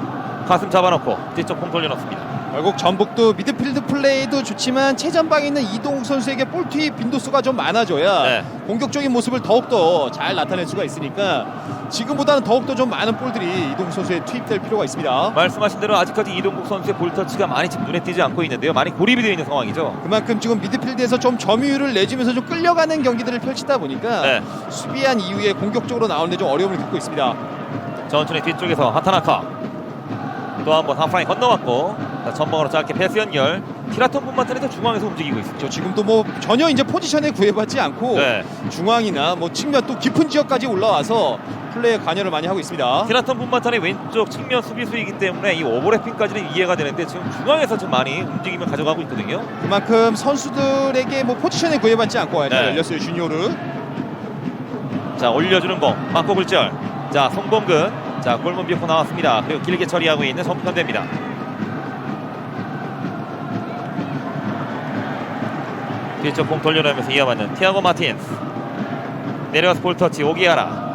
가슴 잡아놓고 뒤쪽 공 돌려놓습니다. 결국 전북도 미드필드 플레이도 좋지만 최전방에 있는 이동욱 선수에게 볼 투입 빈도수가 좀 많아져야 네. 공격적인 모습을 더욱더 잘 나타낼 수가 있으니까 지금보다는 더욱더 좀 많은 볼들이 이동욱 선수에 투입될 필요가 있습니다. 말씀하신 대로 아직까지 이동국 선수의 볼터치가 많이 지금 눈에 띄지 않고 있는데요. 많이 고립이 되어 있는 상황이죠. 그만큼 지금 미드필드에서 좀 점유율을 내주면서 좀 끌려가는 경기들을 펼치다 보니까 네. 수비한 이후에 공격적으로 나오는데 좀 어려움을 겪고 있습니다. 천천히 뒤쪽에서 하타나카 또 한번 하프라인 건너왔고, 자, 전방으로 짧게 패스 연결. 티라톤 본마타니도 중앙에서 움직이고 있습니다. 저 지금도 뭐 전혀 이제 포지션에 구애받지 않고 네. 중앙이나 뭐 측면 또 깊은 지역까지 올라와서 플레이에 관여를 많이 하고 있습니다. 티라톤 본마타니 왼쪽 측면 수비수이기 때문에 이 오버래핑까지는 이해가 되는데 지금 중앙에서 좀 많이 움직임을 가져가고 있거든요. 그만큼 선수들에게 뭐 포지션에 구애받지 않고 잘 네. 열렸어요. 주니오르. 자, 올려주는 공 맞고 굴절. 자, 송범근. 자, 골문 비고 나왔습니다. 그리고 길게 처리하고 있는 전북현대입니다. 뒤쪽 공 돌려놓으면서 이어받는 티아고 마틴스. 내려와서 볼터치 오기아라.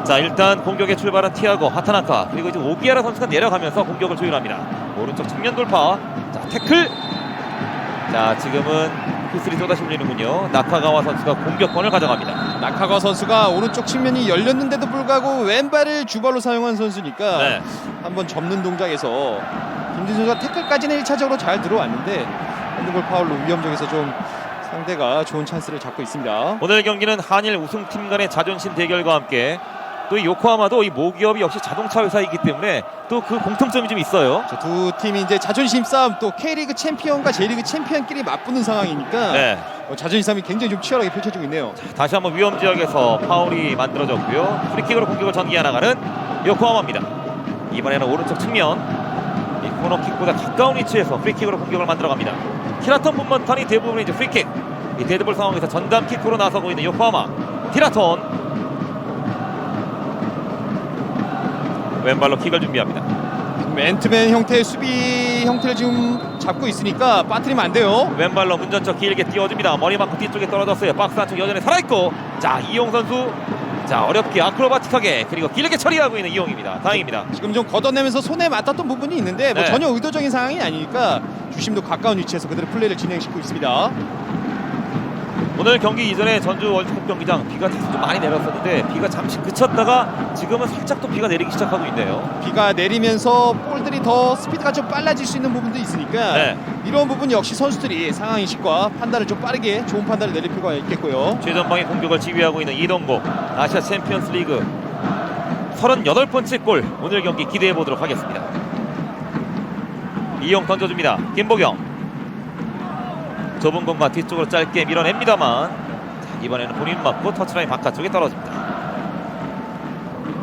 자, 일단 공격에 출발한 티아고 하타나카, 그리고 이제 오기아라 선수가 내려가면서 공격을 조율합니다. 오른쪽 측면 돌파. 자, 태클. 자, 지금은 휘슬이 쏟아시 울리는군요. 나카가와 선수가 공격권을 가져갑니다. 나카가 선수가 오른쪽 측면이 열렸는데도 불구하고 왼발을 주발로 사용한 선수니까 네. 한번 접는 동작에서 김진 선수가 태클까지는 1차적으로 잘 들어왔는데 핸드볼 파울로 위험적에서 좀 상대가 좋은 찬스를 잡고 있습니다. 오늘 경기는 한일 우승팀 간의 자존심 대결과 함께 또 이 요코하마도 이 모기업이 역시 자동차 회사이기 때문에 또 그 공통점이 좀 있어요. 두 팀이 이제 자존심 싸움, 또 K리그 챔피언과 J리그 챔피언끼리 맞붙는 상황이니까 네. 자존심 싸움이 굉장히 좀 치열하게 펼쳐지고 있네요. 다시 한번 위험 지역에서 파울이 만들어졌고요. 프리킥으로 공격을 전개해 나가는 요코하마입니다. 이번에는 오른쪽 측면 이 코너킥보다 가까운 위치에서 프리킥으로 공격을 만들어갑니다. 티라톤 본마타니 대부분 이제 프리킥, 이 데드볼 상황에서 전담킥으로 나서고 있는 요코하마. 티라톤 왼발로 킥을 준비합니다. 맨투맨 형태의 수비 형태를 지금 잡고 있으니까 빠뜨리면 안 돼요. 왼발로 문전적 길게 띄워줍니다. 머리 맞고 뒤쪽에 떨어졌어요. 박스 안쪽 여전히 살아있고, 자, 이용 선수, 자, 어렵게 아크로바틱하게 그리고 길게 처리하고 있는 이용입니다. 다행입니다. 지금 좀 걷어내면서 손에 맞았던 부분이 있는데 뭐 네. 전혀 의도적인 상황이 아니니까 주심도 가까운 위치에서 그대로 플레이를 진행시키고 있습니다. 오늘 경기 이전에 전주 월드컵 경기장 비가 좀 많이 내렸었는데 비가 잠시 그쳤다가 지금은 살짝 또 비가 내리기 시작하고 있네요. 비가 내리면서 볼들이 더 스피드가 좀 빨라질 수 있는 부분도 있으니까 네. 이런 부분 역시 선수들이 상황 인식과 판단을 좀 빠르게 좋은 판단을 내릴 필요가 있겠고요. 최전방의 공격을 지휘하고 있는 이동국, 아시아 챔피언스 리그 38번째 골, 오늘 경기 기대해 보도록 하겠습니다. 이용 던져줍니다. 김보경 좁은 공간 뒤쪽으로 짧게 밀어냅니다만, 자, 이번에는 본인 맞고 터치라인 바깥쪽에 떨어집니다.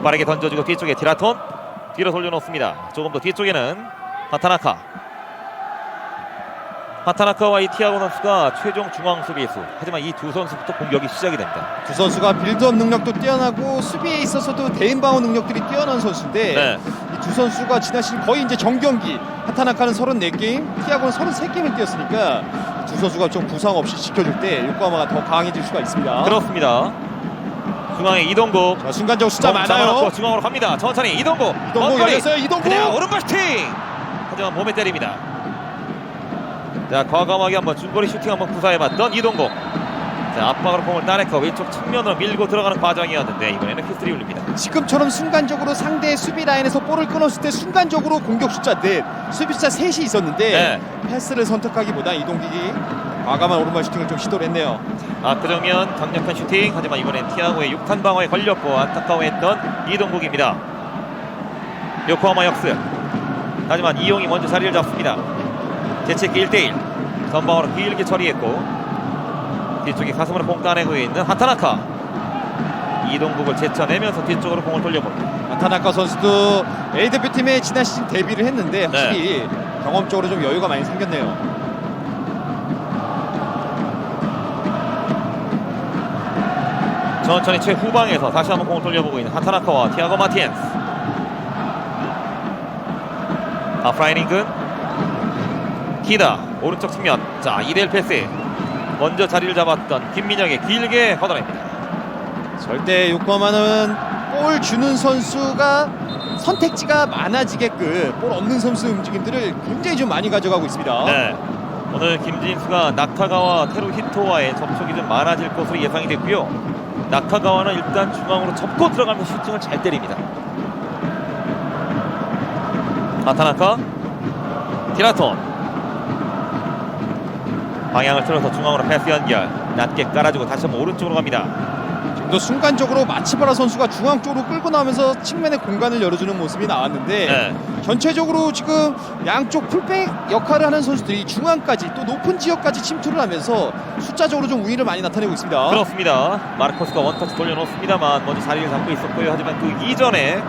빠르게 던져주고 뒤쪽에 티라톤 뒤로 돌려놓습니다. 조금 더 뒤쪽에는 하타나카와 이 티아고 선수가 최종 중앙 수비수. 하지만 이 두 선수부터 공격이 시작이 됩니다. 두 선수가 빌드업 능력도 뛰어나고 수비에 있어서도 대인 방어 능력들이 뛰어난 선수인데 네. 이 두 선수가 지난 시즌 거의 이제 정경기, 하타나카는 34게임, 티아고는 33게임을 뛰었으니까 두 선수가 좀 부상 없이 지켜줄 때 요코하마가 더 강해질 수가 있습니다. 그렇습니다. 중앙에 이동국. 자, 순간적으로 숫자 많아요. 잡아놓고 중앙으로 갑니다. 천천히 이동국. 이동국 열렸어요. 이동국. 그냥 오른발 슈팅. 하지만 몸에 때립니다. 자, 과감하게 한번 중거리 슈팅 한번 구사해봤던 이동국. 자, 압박으로 공을 따냈고 왼쪽 측면으로 밀고 들어가는 과정이었는데 이번에는 휘슬이 울립니다. 지금처럼 순간적으로 상대 수비 라인에서 볼을 끊었을 때 순간적으로 공격 숫자 넷, 수비 숫자 셋이 있었는데 패스를 선택하기보다 이동국이 과감한 오른발 슈팅을 좀 시도를 했네요. 그 정면 강력한 슈팅, 하지만 이번엔 티아고의 6탄 방어에 걸렸고 안타까워했던 이동국입니다. 요코하마 역습, 하지만 이용이 먼저 자리를 잡습니다. 재채기 1대1 전방으로 길게 처리했고 뒤쪽에 가슴으로 공 따내고 있는 하타나카, 이동국을 제쳐내면서 뒤쪽으로 공을 돌려봅니다. 하타나카 선수도 A대표팀에 지난 시즌 데뷔를 했는데 확실히 경험적으로 좀 여유가 많이 생겼네요. 천천히 최후방에서 다시 한번 공을 돌려보고 있는 하타나카와 티아고 마티엔스. 프라이닝근 키다 오른쪽 측면. 자, 2대1 패스, 먼저 자리를 잡았던 김민영의 길게 걷어냅니다. 절대 요코하마는 볼 주는 선수가 선택지가 많아지게끔 볼 없는 선수 움직임들을 굉장히 좀 많이 가져가고 있습니다. 네, 오늘 김진수가 나카가와 테루히토와의 접촉이 좀 많아질 것으로 예상이 됐고요. 나카가와는 일단 중앙으로 접고 들어가면서 슈팅을 잘 때립니다. 하타나카, 티라톤 방향을 틀어서 중앙으로 패스 연결, 낮게 깔아주고 다시 한번 오른쪽으로 갑니다. 또 순간적으로 마치바라 선수가 중앙 쪽으로 끌고 나오면서 측면에 공간을 열어주는 모습이 나왔는데 전체적으로 지금 양쪽 풀백 역할을 하는 선수들이 중앙까지 또 높은 지역까지 침투를 하면서 숫자적으로 좀 우위를 많이 나타내고 있습니다. 그렇습니다. 마르코스가 원터치 돌려놓습니다만 먼저 자리를 잡고 있었고요. 하지만 그 이전에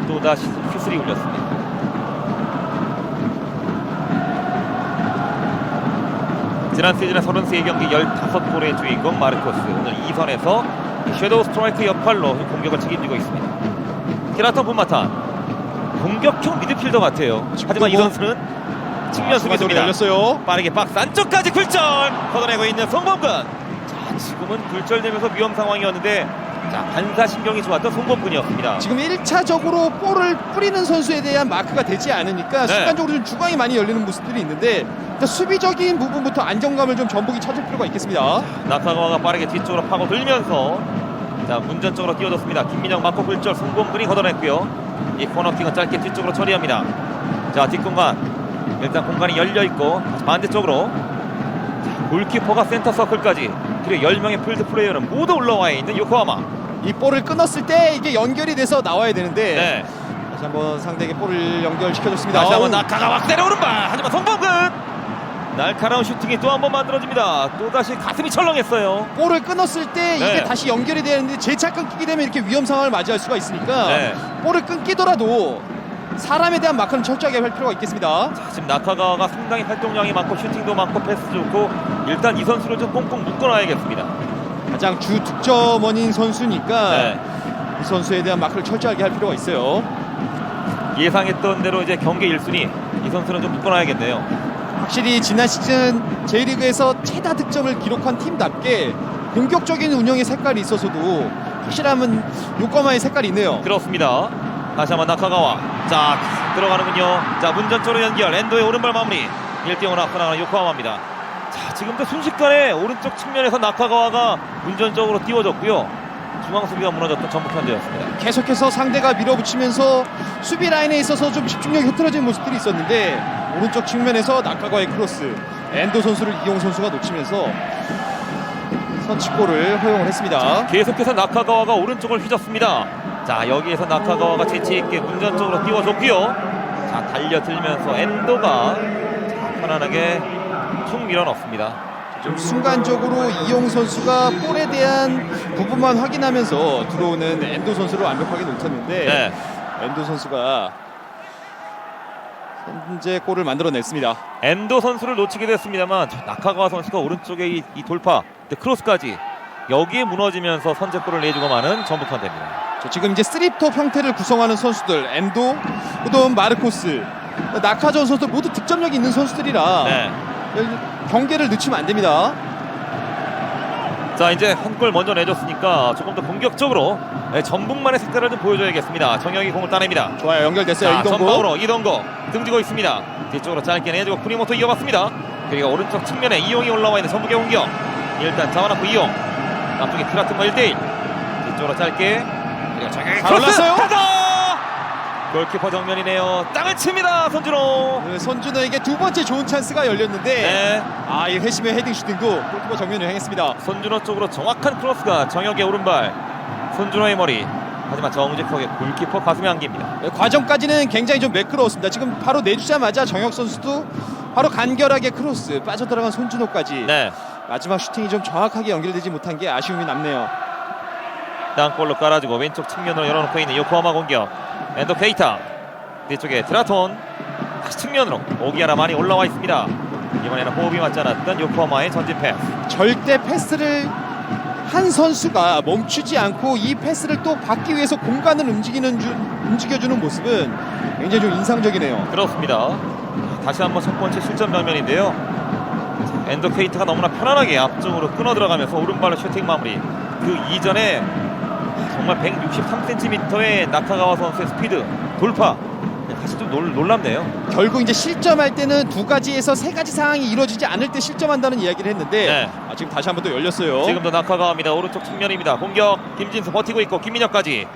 또다시 휘슬이 울렸습니다. 지난 시즌의 33경기 15골의 주인공 마르코스, 오늘 2선에서 섀도우 스트라이크 역할로 공격을 책임지고 있습니다. 티라톤 분마탄 공격형 미드필더 같아요. 하지만 이 선수는 측면 수비수입니다. 열렸어요. 빠르게 박스 안쪽까지 굴절 걷어내고 있는 송범근. 자, 지금은 굴절되면서 위험 상황이었는데 반사신경이 좋았던 송범근이었습니다. 지금 1차적으로 볼을 뿌리는 선수에 대한 마크가 되지 않으니까 순간적으로 좀 중앙이 많이 열리는 모습들이 있는데 수비적인 부분부터 안정감을 좀 전북이 찾을 필요가 있겠습니다. 나카가와가 빠르게 뒤쪽으로 파고들면서 문전 쪽으로 뛰어졌습니다. 김민영 맞고 굴절, 송범근이 걷어냈고요. 이 코너킥은 짧게 뒤쪽으로 처리합니다. 자, 뒷공간 일단 공간이 열려있고 반대쪽으로 골키퍼가 센터 서클까지, 그리고 10명의 필드 플레이어는 모두 올라와 있는 요코하마. 이 볼을 끊었을 때 이게 연결이 돼서 나와야 되는데 다시 한번 상대에게 볼을 연결시켜줬습니다. 다시 한번 나카가와 그대로 오른발, 하지만 송범근 날카로운 슈팅이 또 한 번 만들어집니다. 또다시 가슴이 철렁했어요. 볼을 끊었을 때 이게 다시 연결이 되는데 재차 끊기게 되면 이렇게 위험 상황을 맞이할 수가 있으니까 볼을 끊기더라도 사람에 대한 마크는 철저하게 할 필요가 있겠습니다. 자, 지금 나카가와가 상당히 활동량이 많고 슈팅도 많고 패스 좋고, 일단 이 선수를 좀 꽁꽁 묶어놔야겠습니다. 가장 주 득점원인 선수니까 이 선수에 대한 마크를 철저하게 할 필요가 있어요. 예상했던 대로 이제 경기 1순위 이 선수는 좀 묶어놔야겠네요. 확실히 지난 시즌 J리그에서 최다 득점을 기록한 팀답게 공격적인 운영의 색깔이 있어서도 확실함은 요코하마의 색깔이 있네요. 그렇습니다. 다시 한번 나카가와, 자 들어가는군요. 자, 문전 쪽으로 연결, 엔도의 오른발 마무리, 1대0으로 앞서 나가는 요코하마입니다. 자, 지금도 순식간에 오른쪽 측면에서 나카가와가 문전적으로 띄워졌고요. 중앙 수비가 무너졌던 전북 현대였습니다. 계속해서 상대가 밀어붙이면서 수비 라인에 있어서 좀 집중력이 흐트러진 모습들이 있었는데 오른쪽 측면에서 나카가와의 크로스, 엔도 선수를 이용 선수가 놓치면서 선취골을 허용을 했습니다. 계속해서 나카가와가 오른쪽을 휘졌습니다. 자, 여기에서 나카가와가 재치있게 문전 쪽으로 띄워줬고요. 자, 달려들면서 엔도가 편안하게 툭 밀어넣습니다. 좀 순간적으로 이용 선수가 볼에 대한 부분만 확인하면서 들어오는 엔도 선수를 완벽하게 놓쳤는데 엔도 선수가 현재 골을 만들어냈습니다. 엔도 선수를 놓치게 됐습니다만 나카가와 선수가 오른쪽에 이 돌파, 크로스까지 여기에 무너지면서 선제골을 내주고 마는 전북 현대입니다. 지금 이제 3톱 형태를 구성하는 선수들, 엔도, 그다음 마르코스, 나카전 선수들 모두 득점력이 있는 선수들이라 경기를 늦추면 안 됩니다. 자, 이제 한 골 먼저 내줬으니까 조금 더 공격적으로 전북만의 색깔을 좀 보여줘야겠습니다. 정영이 공을 따냅니다. 좋아요, 연결됐어요. 자, 이동국. 전방으로 이동국 등지고 있습니다. 뒤쪽으로 짧게 내주고 쿠니모토 이어봤습니다. 그리고 오른쪽 측면에 이용이 올라와 있는 전북의 공격. 일단 잡아놓고 이용. 앞쪽에 트라튼과 1대1. 뒤쪽으로 짧게. 그리고 잘 올랐어요. 골키퍼 정면이네요. 땅을 칩니다. 손준호. 네, 손준호에게 두 번째 좋은 찬스가 열렸는데 네. 이 회심의 헤딩 슈팅도 골키퍼 정면을 향했습니다. 손준호 쪽으로 정확한 크로스가 정혁의 오른발. 손준호의 머리. 하지만 정직하게 골키퍼 가슴에 안깁니다. 네, 과정까지는 굉장히 좀 매끄러웠습니다. 지금 바로 내주자마자 정혁 선수도 바로 간결하게 크로스 빠져들어간 손준호까지 네. 마지막 슈팅이 좀 정확하게 연결되지 못한 게 아쉬움이 남네요. 땅볼로 깔아주고 왼쪽 측면으로 열어놓고 있는 요코하마 공격. 엔도 케이타 뒤쪽에 드라톤 다시 측면으로 오기아라 많이 올라와 있습니다. 이번에는 호흡이 맞지 않았던 요코하마의 전진 패스. 절대 패스를 한 선수가 멈추지 않고 이 패스를 또 받기 위해서 공간을 움직여주는 모습은 굉장히 좀 인상적이네요. 그렇습니다. 다시 한번 첫 번째 실점 장면인데요. 엔도 케이타가 너무나 편안하게 앞쪽으로 끊어 들어가면서 오른발로 슈팅 마무리. 그 이전에 정말 163cm의 나카가와 선수의 스피드 돌파. 사실 좀 놀랍네요. 결국 이제 실점할 때는 두 가지에서 세 가지 상황이 이루어지지 않을 때 실점한다는 이야기를 했는데 네. 지금 다시 한번 또 열렸어요. 지금도 나카가와입니다. 오른쪽 측면입니다. 공격 김진수 버티고 있고 김민혁까지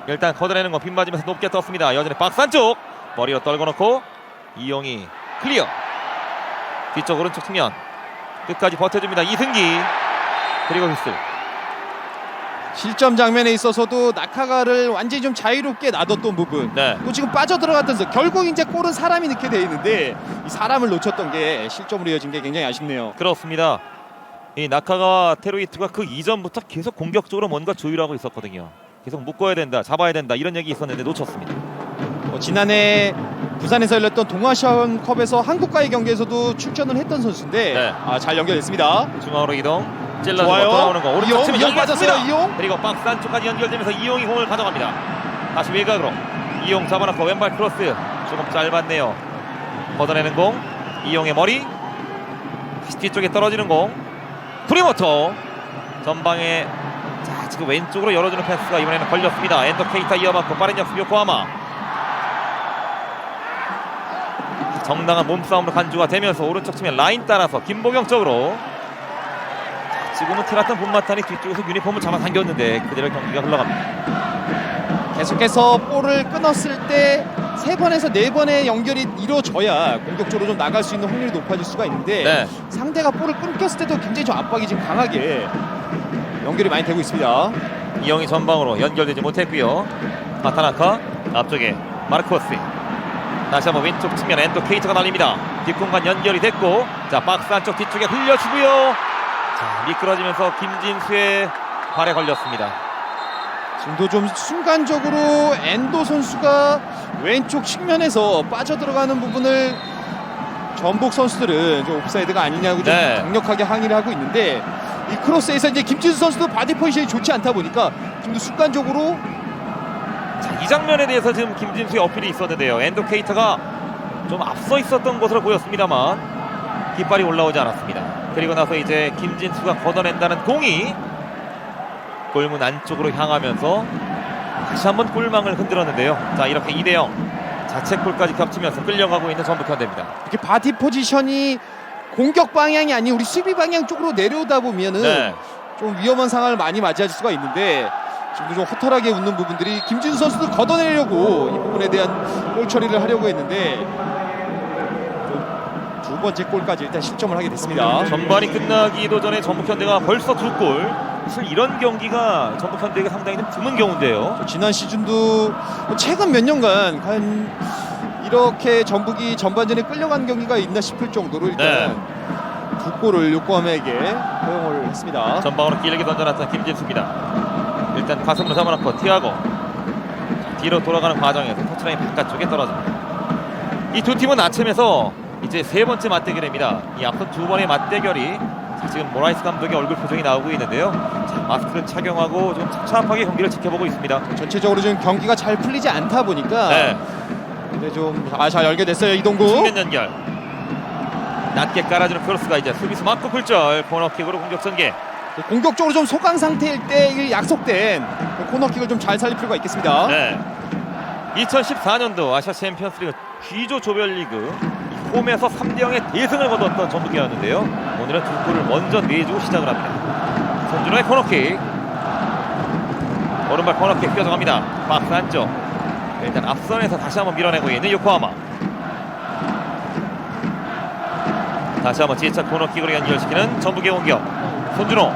일단 걷어내는 거 빗맞으면서 높게 떴습니다. 여전히 박스 안쪽 머리로 떨궈놓고 이용이 클리어. 뒤쪽 오른쪽 측면 끝까지 버텨줍니다. 이승기 그리고 휘슬. 실점 장면에 있어서도 나카가를 완전히 좀 자유롭게 놔뒀던 부분 네. 또 지금 빠져들어갔던 결국 이제 골은 사람이 넣게 돼 있는데 이 사람을 놓쳤던 게 실점으로 이어진 게 굉장히 아쉽네요. 그렇습니다. 이 나카가와 테루이트가 그 이전부터 계속 공격적으로 뭔가 조율하고 있었거든요. 계속 묶어야 된다, 잡아야 된다 이런 얘기 있었는데 놓쳤습니다. 지난해 부산에서 열렸던 동아시안컵에서 한국과의 경기에서도 출전을 했던 선수인데 네. 잘 연결됐습니다. 중앙으로 이동. 찔러주고 좋아요. 돌아오는 거 오른쪽 측면 이용 빠졌어요. 이용. 그리고 박스 안쪽까지 연결되면서 이용이 공을 가져갑니다. 다시 외곽으로 이용 잡아놓고 왼발 크로스 조금 짧았네요. 걷어내는 공 이용의 머리 다시 뒤쪽에 떨어지는 공 프리모토 전방에 자 지금 왼쪽으로 열어주는 패스가 이번에는 걸렸습니다. 엔더 케이타 이어받고 빠른 역습 요코하마 정당한 몸싸움으로 간주가 되면서 오른쪽 측면 라인 따라서 김보경 쪽으로 지금은 트라탄 본마탄이 뒤쪽에서 유니폼을 잡아당겼는데 그대로 경기가 흘러갑니다. 계속해서 볼을 끊었을 때 3번에서 4번의 연결이 이루어져야 공격적으로 좀 나갈 수 있는 확률이 높아질 수가 있는데 네. 상대가 볼을 끊겼을 때도 굉장히 좀 압박이 지금 강하게 연결이 많이 되고 있습니다. 이영이 전방으로 연결되지 못했고요. 마타나카 앞쪽에 마르코스 다시 한번 왼쪽 측면 엔도 케이트가 날립니다. 뒷공간 연결이 됐고 자 박스 안쪽 뒤쪽에 흘려주고요. 자 미끄러지면서 김진수의 발에 걸렸습니다. 지금도 좀 순간적으로 엔도 선수가 왼쪽 측면에서 빠져들어가는 부분을 전북 선수들은 좀 옵사이드가 아니냐고 좀 네. 강력하게 항의를 하고 있는데 이 크로스에서 이제 김진수 선수도 바디 포지션이 좋지 않다 보니까 지금도 순간적으로 자, 이 장면에 대해서 지금 김진수의 어필이 있었는데요. 엔도 케이터가 좀 앞서 있었던 것으로 보였습니다만 깃발이 올라오지 않았습니다. 그리고 나서 이제 김진수가 걷어낸다는 공이 골문 안쪽으로 향하면서 다시 한번 골망을 흔들었는데요. 자 이렇게 2대0 자책골까지 겹치면서 끌려가고 있는 전북현대입니다. 이렇게 바디 포지션이 공격 방향이 아닌 우리 수비 방향 쪽으로 내려오다 보면은 네. 좀 위험한 상황을 많이 맞이할 수가 있는데 지금도 좀 허탈하게 웃는 부분들이 김진수 선수도 걷어내려고 이 부분에 대한 골 처리를 하려고 했는데 두 번째 골까지 일단 실점을 하게 됐습니다. 전반이 끝나기도 전에 전북현대가 벌써 2골. 사실 이런 경기가 전북현대가 상당히 좀 드문 경우인데요. 지난 시즌도 최근 몇 년간 과연 이렇게 전북이 전반전에 끌려간 경기가 있나 싶을 정도로 일단 두 골을 요코하마에게 허용을 했습니다. 전방으로 길게 던져놨던 김진수입니다. 일단 가슴으로 잡아놓고 티아고 뒤로 돌아가는 과정에서 터치라인 바깥쪽에 떨어집니다. 이 두 팀은 아침에서 이제 세 번째 맞대결입니다. 이 앞선 두 번의 맞대결이 지금 모라이스 감독의 얼굴 표정이 나오고 있는데요. 자, 마스크를 착용하고 좀 착잡하게 경기를 지켜보고 있습니다. 전체적으로 지금 경기가 잘 풀리지 않다 보니까 네. 근데 좀 잘 열게됐어요. 이동구 측면 연결 낮게 깔아주는 크로스가 이제 수비수 맞고 굴절 코너킥으로 공격 전개. 공격적으로 좀 소강 상태일 때 약속된 코너킥을 좀 잘 살릴 필요가 있겠습니다. 네. 2014년도 아시아 챔피언스리그 G조 조별리그 홈에서 3대0의 대승을 거뒀던 전북이었는데요. 오늘은 두 골을 먼저 내주고 시작을 합니다. 손준호의 코너킥, 오른발 코너킥 뛰어들어갑니다. 박스 안쪽, 일단 앞선에서 다시 한번 밀어내고 있는 요코하마. 다시 한번 지혜찬 코너킥으로 연결시키는 전북의 공격. 손준호,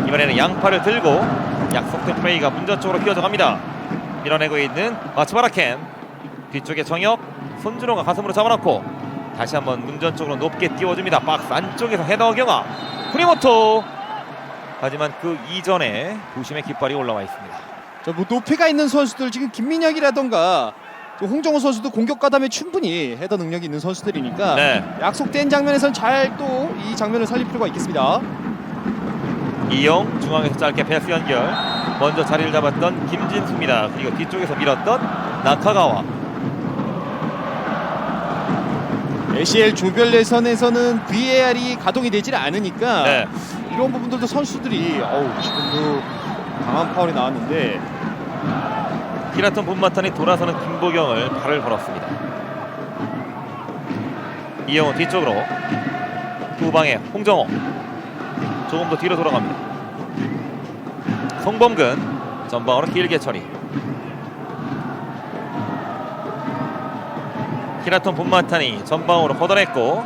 이번에는 양팔을 들고 약속된 플레이가 문전 쪽으로 뛰어들어갑니다. 밀어내고 있는 마츠바라켄, 뒤쪽에 정혁, 손준호가 가슴으로 잡아놓고 다시 한번 문전 쪽으로 높게 띄워줍니다. 박스 안쪽에서 헤더 경합, 쿠니모토. 하지만 그 이전에 부심의 깃발이 올라와 있습니다. 뭐 높이가 있는 선수들, 지금 김민혁이라던가 홍정호 선수도 공격 가담에 충분히 헤더 능력이 있는 선수들이니까 네. 약속된 장면에선 잘 또 이 장면을 살릴 필요가 있겠습니다. 이영 중앙에서 짧게 패스 연결, 먼저 자리를 잡았던 김진수입니다. 그리고 뒤쪽에서 밀었던 나카가와. ACL 조별 예선에서는 VAR이 가동이 되질 않으니까 네. 이런 부분들도 선수들이 지금도 강한 파울이 나왔는데 키라톤 본마탄이 돌아서는 김보경을 발을 걸었습니다. 이영호 뒤쪽으로, 후방에 홍정호, 조금 더 뒤로 돌아갑니다. 송범근 전방으로 길게 처리. 키라톤 본마탄이 전방으로 걷어냈고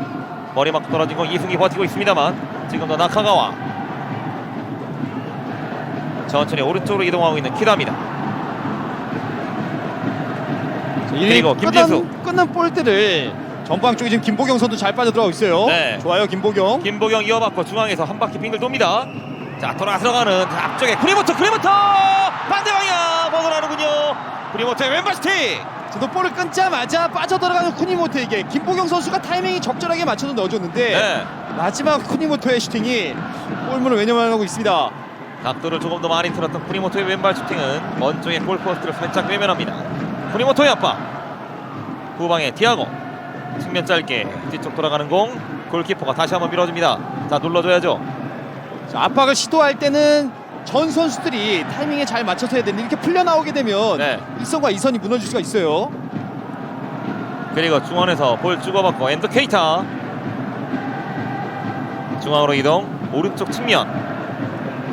머리 맞고 떨어진 공 이승기 버티고 있습니다만 지금도 나카가와 천천히 오른쪽으로 이동하고 있는 키다입니다. 그리고 김진수, 끊는 볼들을 전방 쪽에 지금 김보경 선수 잘 빠져들어가고 있어요. 네. 좋아요, 김보경. 김보경 이어받고 중앙에서 한 바퀴 빙글 돕니다. 자, 돌아 들어가는 앞쪽에 쿠니모토 반대 방향 벗어나는군요. 쿠니모토의 왼발 슈팅. 저도 볼을 끊자마자 빠져들어가는 쿠니모토에게 김보경 선수가 타이밍이 적절하게 맞춰서 넣어줬는데 네. 마지막 쿠니모토의 슈팅이 골문을 외면하고 있습니다. 각도를 조금 더 많이 틀었던 쿠니모토의 왼발 슈팅은 먼쪽의 골포스트를 살짝 외면합니다. 쿠니모토의 압박, 후방에 디아고, 측면 짧게 뒤쪽 돌아가는 공, 골키퍼가 다시 한번 밀어줍니다. 자, 눌러줘야죠. 자, 압박을 시도할 때는 전 선수들이 타이밍에 잘 맞춰서 해야 되는데 이렇게 풀려나오게 되면 네. 1선과 2선이 무너질 수가 있어요. 그리고 중원에서 볼 주고받고 엔더 케이타, 중앙으로 이동, 오른쪽 측면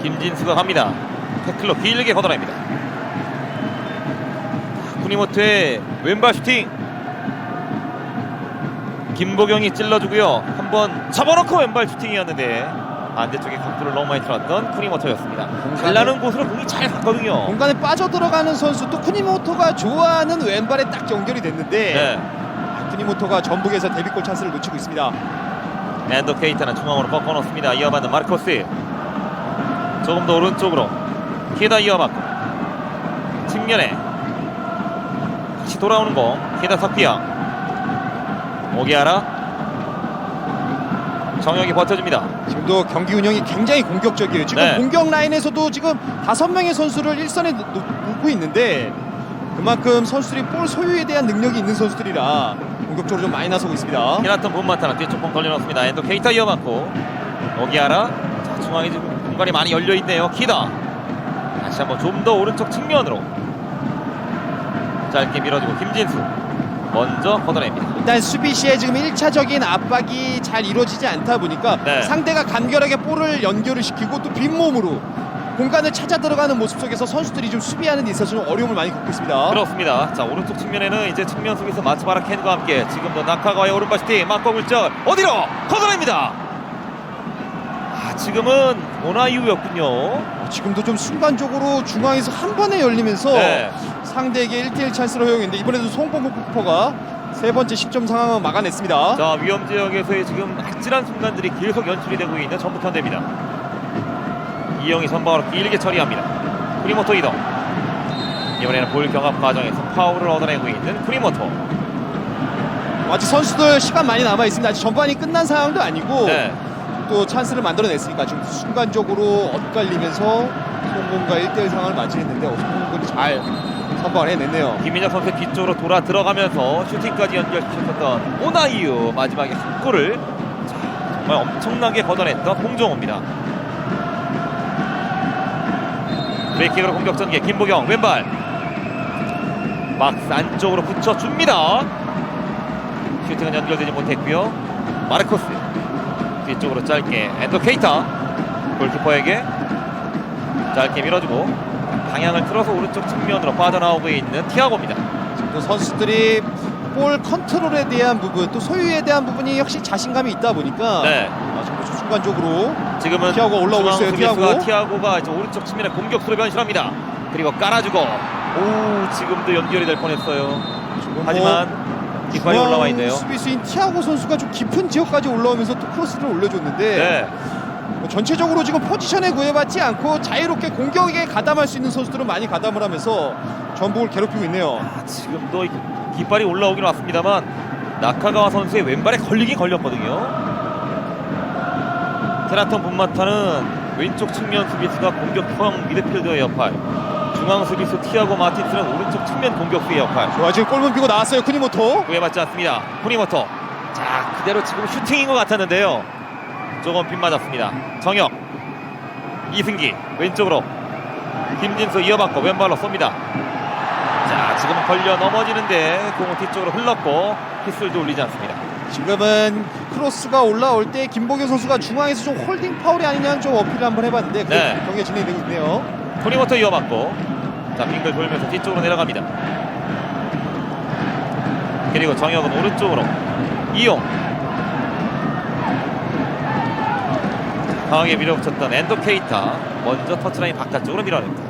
김진수가 갑니다. 태클로 길게 걷어냅니다. 쿠니모토의 왼발 슈팅, 김보경이 찔러주고요. 한번 잡아놓고 왼발 슈팅이었는데 반대쪽에 각도를 너무 많이 틀었던 쿠니모토였습니다. 잘 나는 곳으로 공이 잘 갔거든요. 공간에 빠져들어가는 선수, 또 쿠니모토가 좋아하는 왼발에 딱 연결이 됐는데 네. 쿠니모토가 전북에서 데뷔골 찬스를 놓치고 있습니다. 엔더 케이타는 중앙으로 꺾어놓습니다. 이어받는 마르코스, 조금 더 오른쪽으로 키다 이어받고 측면에 다시 돌아오는 공, 키다 석비야, 오기아라, 정혁이 버텨줍니다. 지금도 경기 운영이 굉장히 공격적이에요. 지금 네. 공격 라인에서도 지금 5명의 선수를 일선에 놓고 있는데 그만큼 선수들이 볼 소유에 대한 능력이 있는 선수들이라 공격적으로 좀 많이 나서고 있습니다. 히나톤 본마타는 뒤쪽 공 걸려놓습니다. 엔더 케이타 이어받고 오기아라, 자, 중앙에 지금 공간이 많이 열려있네요. 키다 다시 한번 좀 더 오른쪽 측면으로 짧게 밀어주고 김진수 먼저 걷어냅니다. 일단 수비 시에 지금 1차적인 압박이 잘 이루어지지 않다 보니까 네. 상대가 간결하게 볼을 연결을 시키고 또 빈몸으로 공간을 찾아 들어가는 모습 속에서 선수들이 좀 수비하는 데 있어서 좀 어려움을 많이 겪고 있습니다. 그렇습니다. 자, 오른쪽 측면에는 이제 측면 속에서 마츠바라 켄과 함께 지금도 나카가와의 오른발 슈팅 맞고 굴절 어디로 걷어냅니다. 지금은 오나이우였군요. 지금도 좀 순간적으로 중앙에서 한 번에 열리면서 네. 상대에게 1대1 찬스를 허용했는데 이번에도 송범국 키퍼가 세 번째 10점 상황을 막아냈습니다. 자, 위험 지역에서의 지금 아찔한 순간들이 계속 연출이 되고 있는 전북 현대입니다. 이영이 선방으로 길게 처리합니다. 쿠니모토 이동, 이번에는 볼 경합 과정에서 파울을 얻어내고 있는 쿠니모토. 아직 선수들 시간 많이 남아 있습니다. 아직 전반이 끝난 상황도 아니고 네. 또 찬스를 만들어냈으니까 지금 순간적으로 엇갈리면서 송범과 1대1 상황을 맞이했는데 송범이 잘 선방을 해냈네요. 김민혁 선수의 뒤쪽으로 돌아 들어가면서 슈팅까지 연결시켰던 오나이유, 마지막에 한 골을 정말 엄청나게 걷어냈던 홍정호입니다. 브레이킹으로 공격 전개, 김보경 왼발 박스 안쪽으로 붙여줍니다. 슈팅은 연결되지 못했고요. 마르코스 뒤쪽으로 짧게 엔도 케이타 골키퍼에게 짧게 밀어주고 방향을 틀어서 오른쪽 측면으로 빠져나오고 있는 티아고입니다. 또 선수들이 볼 컨트롤에 대한 부분, 또 소유에 대한 부분이 역시 자신감이 있다 보니까 네. 정말 좀 순간적으로 지금은 티아고 올라오고 있어요. 티아고가 이제 오른쪽 측면에 공격수로 변신합니다. 그리고 깔아주고 오 지금도 연결이 될 뻔했어요. 하지만 뒷발이 올라와 있네요. 수비수인 티아고 선수가 좀 깊은 지역까지 올라오면서 또 크로스를 올려줬는데 네. 전체적으로 지금 포지션에 구애받지 않고 자유롭게 공격에 가담할 수 있는 선수들은 많이 가담을 하면서 전북을 괴롭히고 있네요. 지금도 깃발이 올라오긴 왔습니다만 나카가와 선수의 왼발에 걸리긴 걸렸거든요. 테라톤 분마타는 왼쪽 측면 수비수가 공격형 미드필더의 역할, 중앙 수비수 티아고 마틴스는 오른쪽 측면 공격수의 역할. 좋아, 지금 골문 비고 나왔어요. 쿠니모토. 구애받지 않습니다. 쿠니모토. 자 그대로 지금 슈팅인 것 같았는데요. 조금 빗맞았습니다. 정혁, 이승기 왼쪽으로 김진수 이어받고 왼발로 쏩니다. 자 지금 걸려 넘어지는데 공은 뒤쪽으로 흘렀고 휘슬도 울리지 않습니다. 지금은 크로스가 올라올 때 김보경 선수가 중앙에서 좀 홀딩 파울이 아니냐는 좀 어필을 한번 해봤는데 네. 경기가 진행되고 있네요. 쿠니모토 이어받고 자 빙글 돌면서 뒤쪽으로 내려갑니다. 그리고 정혁은 오른쪽으로 이용 강하게 밀어붙였던 엔도 케이타 먼저 터치라인 바깥쪽으로 밀어냅니다.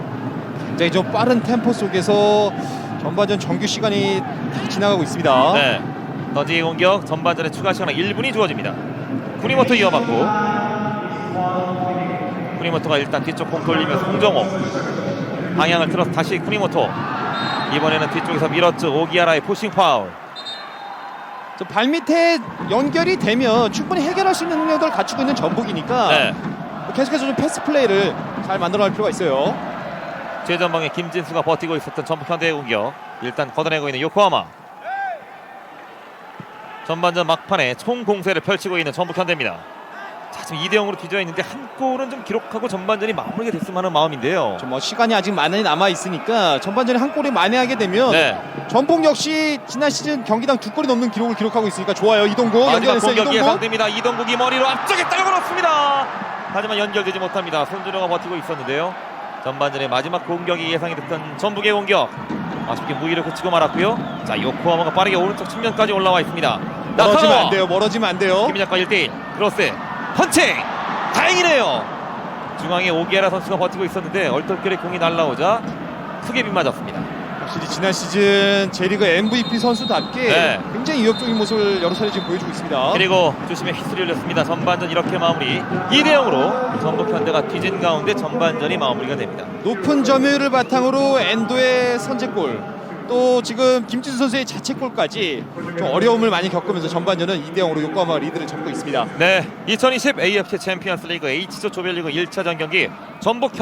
굉장히 좀 빠른 템포 속에서 전반전 정규 시간이 다 지나가고 있습니다. 네. 더지의 공격 전반전에 추가 시간 1분이 주어집니다. 쿠니모토 이어받고 쿠니모토가 일단 뒤쪽 공 돌리면서 홍정호 방향을 틀어서 다시 쿠니모토 이번에는 뒤쪽에서 밀었죠. 오기아라의 푸싱 파울. 저 발밑에 연결이 되면 충분히 해결할 수 있는 능력을 갖추고 있는 전북이니까 네. 계속해서 좀 패스 플레이를 잘 만들어갈 필요가 있어요. 최전방에 김진수가 버티고 있었던 전북 현대의 공격 일단 걷어내고 있는 요코하마. 전반전 막판에 총 공세를 펼치고 있는 전북 현대입니다. 자 지금 2대0으로 뒤져 있는데 한 골은 좀 기록하고 전반전이 마무리가 됐으면 하는 마음인데요. 좀 뭐 시간이 아직 많이 남아 있으니까 전반전에 한 골이 만회하게 되면 네. 전북 역시 지난 시즌 경기당 2골이 넘는 기록을 기록하고 있으니까 좋아요. 이동국 마지막 연결했어요. 공격 이동국. 예상됩니다. 이동국이 머리로 앞쪽에 떨궈놓습니다. 하지만 연결되지 못합니다. 손준호가 버티고 있었는데요. 전반전에 마지막 공격이 예상이 됐던 전북의 공격 아쉽게 무기를 그치고 말았고요. 자 요코하마가 빠르게 오른쪽 측면까지 올라와 있습니다. 멀어지면 안 돼요. 멀어지면 안 돼요. 김민혁과 1대1 크로스 펀칭 다행이네요. 중앙에 오기아라 선수가 버티고 있었는데 얼떨결에 공이 날라오자 크게 빗맞았습니다. 확실히 지난 시즌 J리그 MVP 선수답게 네. 굉장히 위협적인 모습을 여러 차례 지금 보여주고 있습니다. 그리고 주심에 휘슬이 울렸습니다. 전반전 이렇게 마무리 2대0으로 전북 현대가 뒤진 가운데 전반전이 마무리가 됩니다. 높은 점유율을 바탕으로 엔도의 선제골 또 지금 김진수 선수의 자책골까지 좀 어려움을 많이 겪으면서 전반전은 2대0으로 요코하마 리드를 잡고 있습니다. 네, 2020 AFC 챔피언스 리그 H조 조별리그 1차전 경기 전북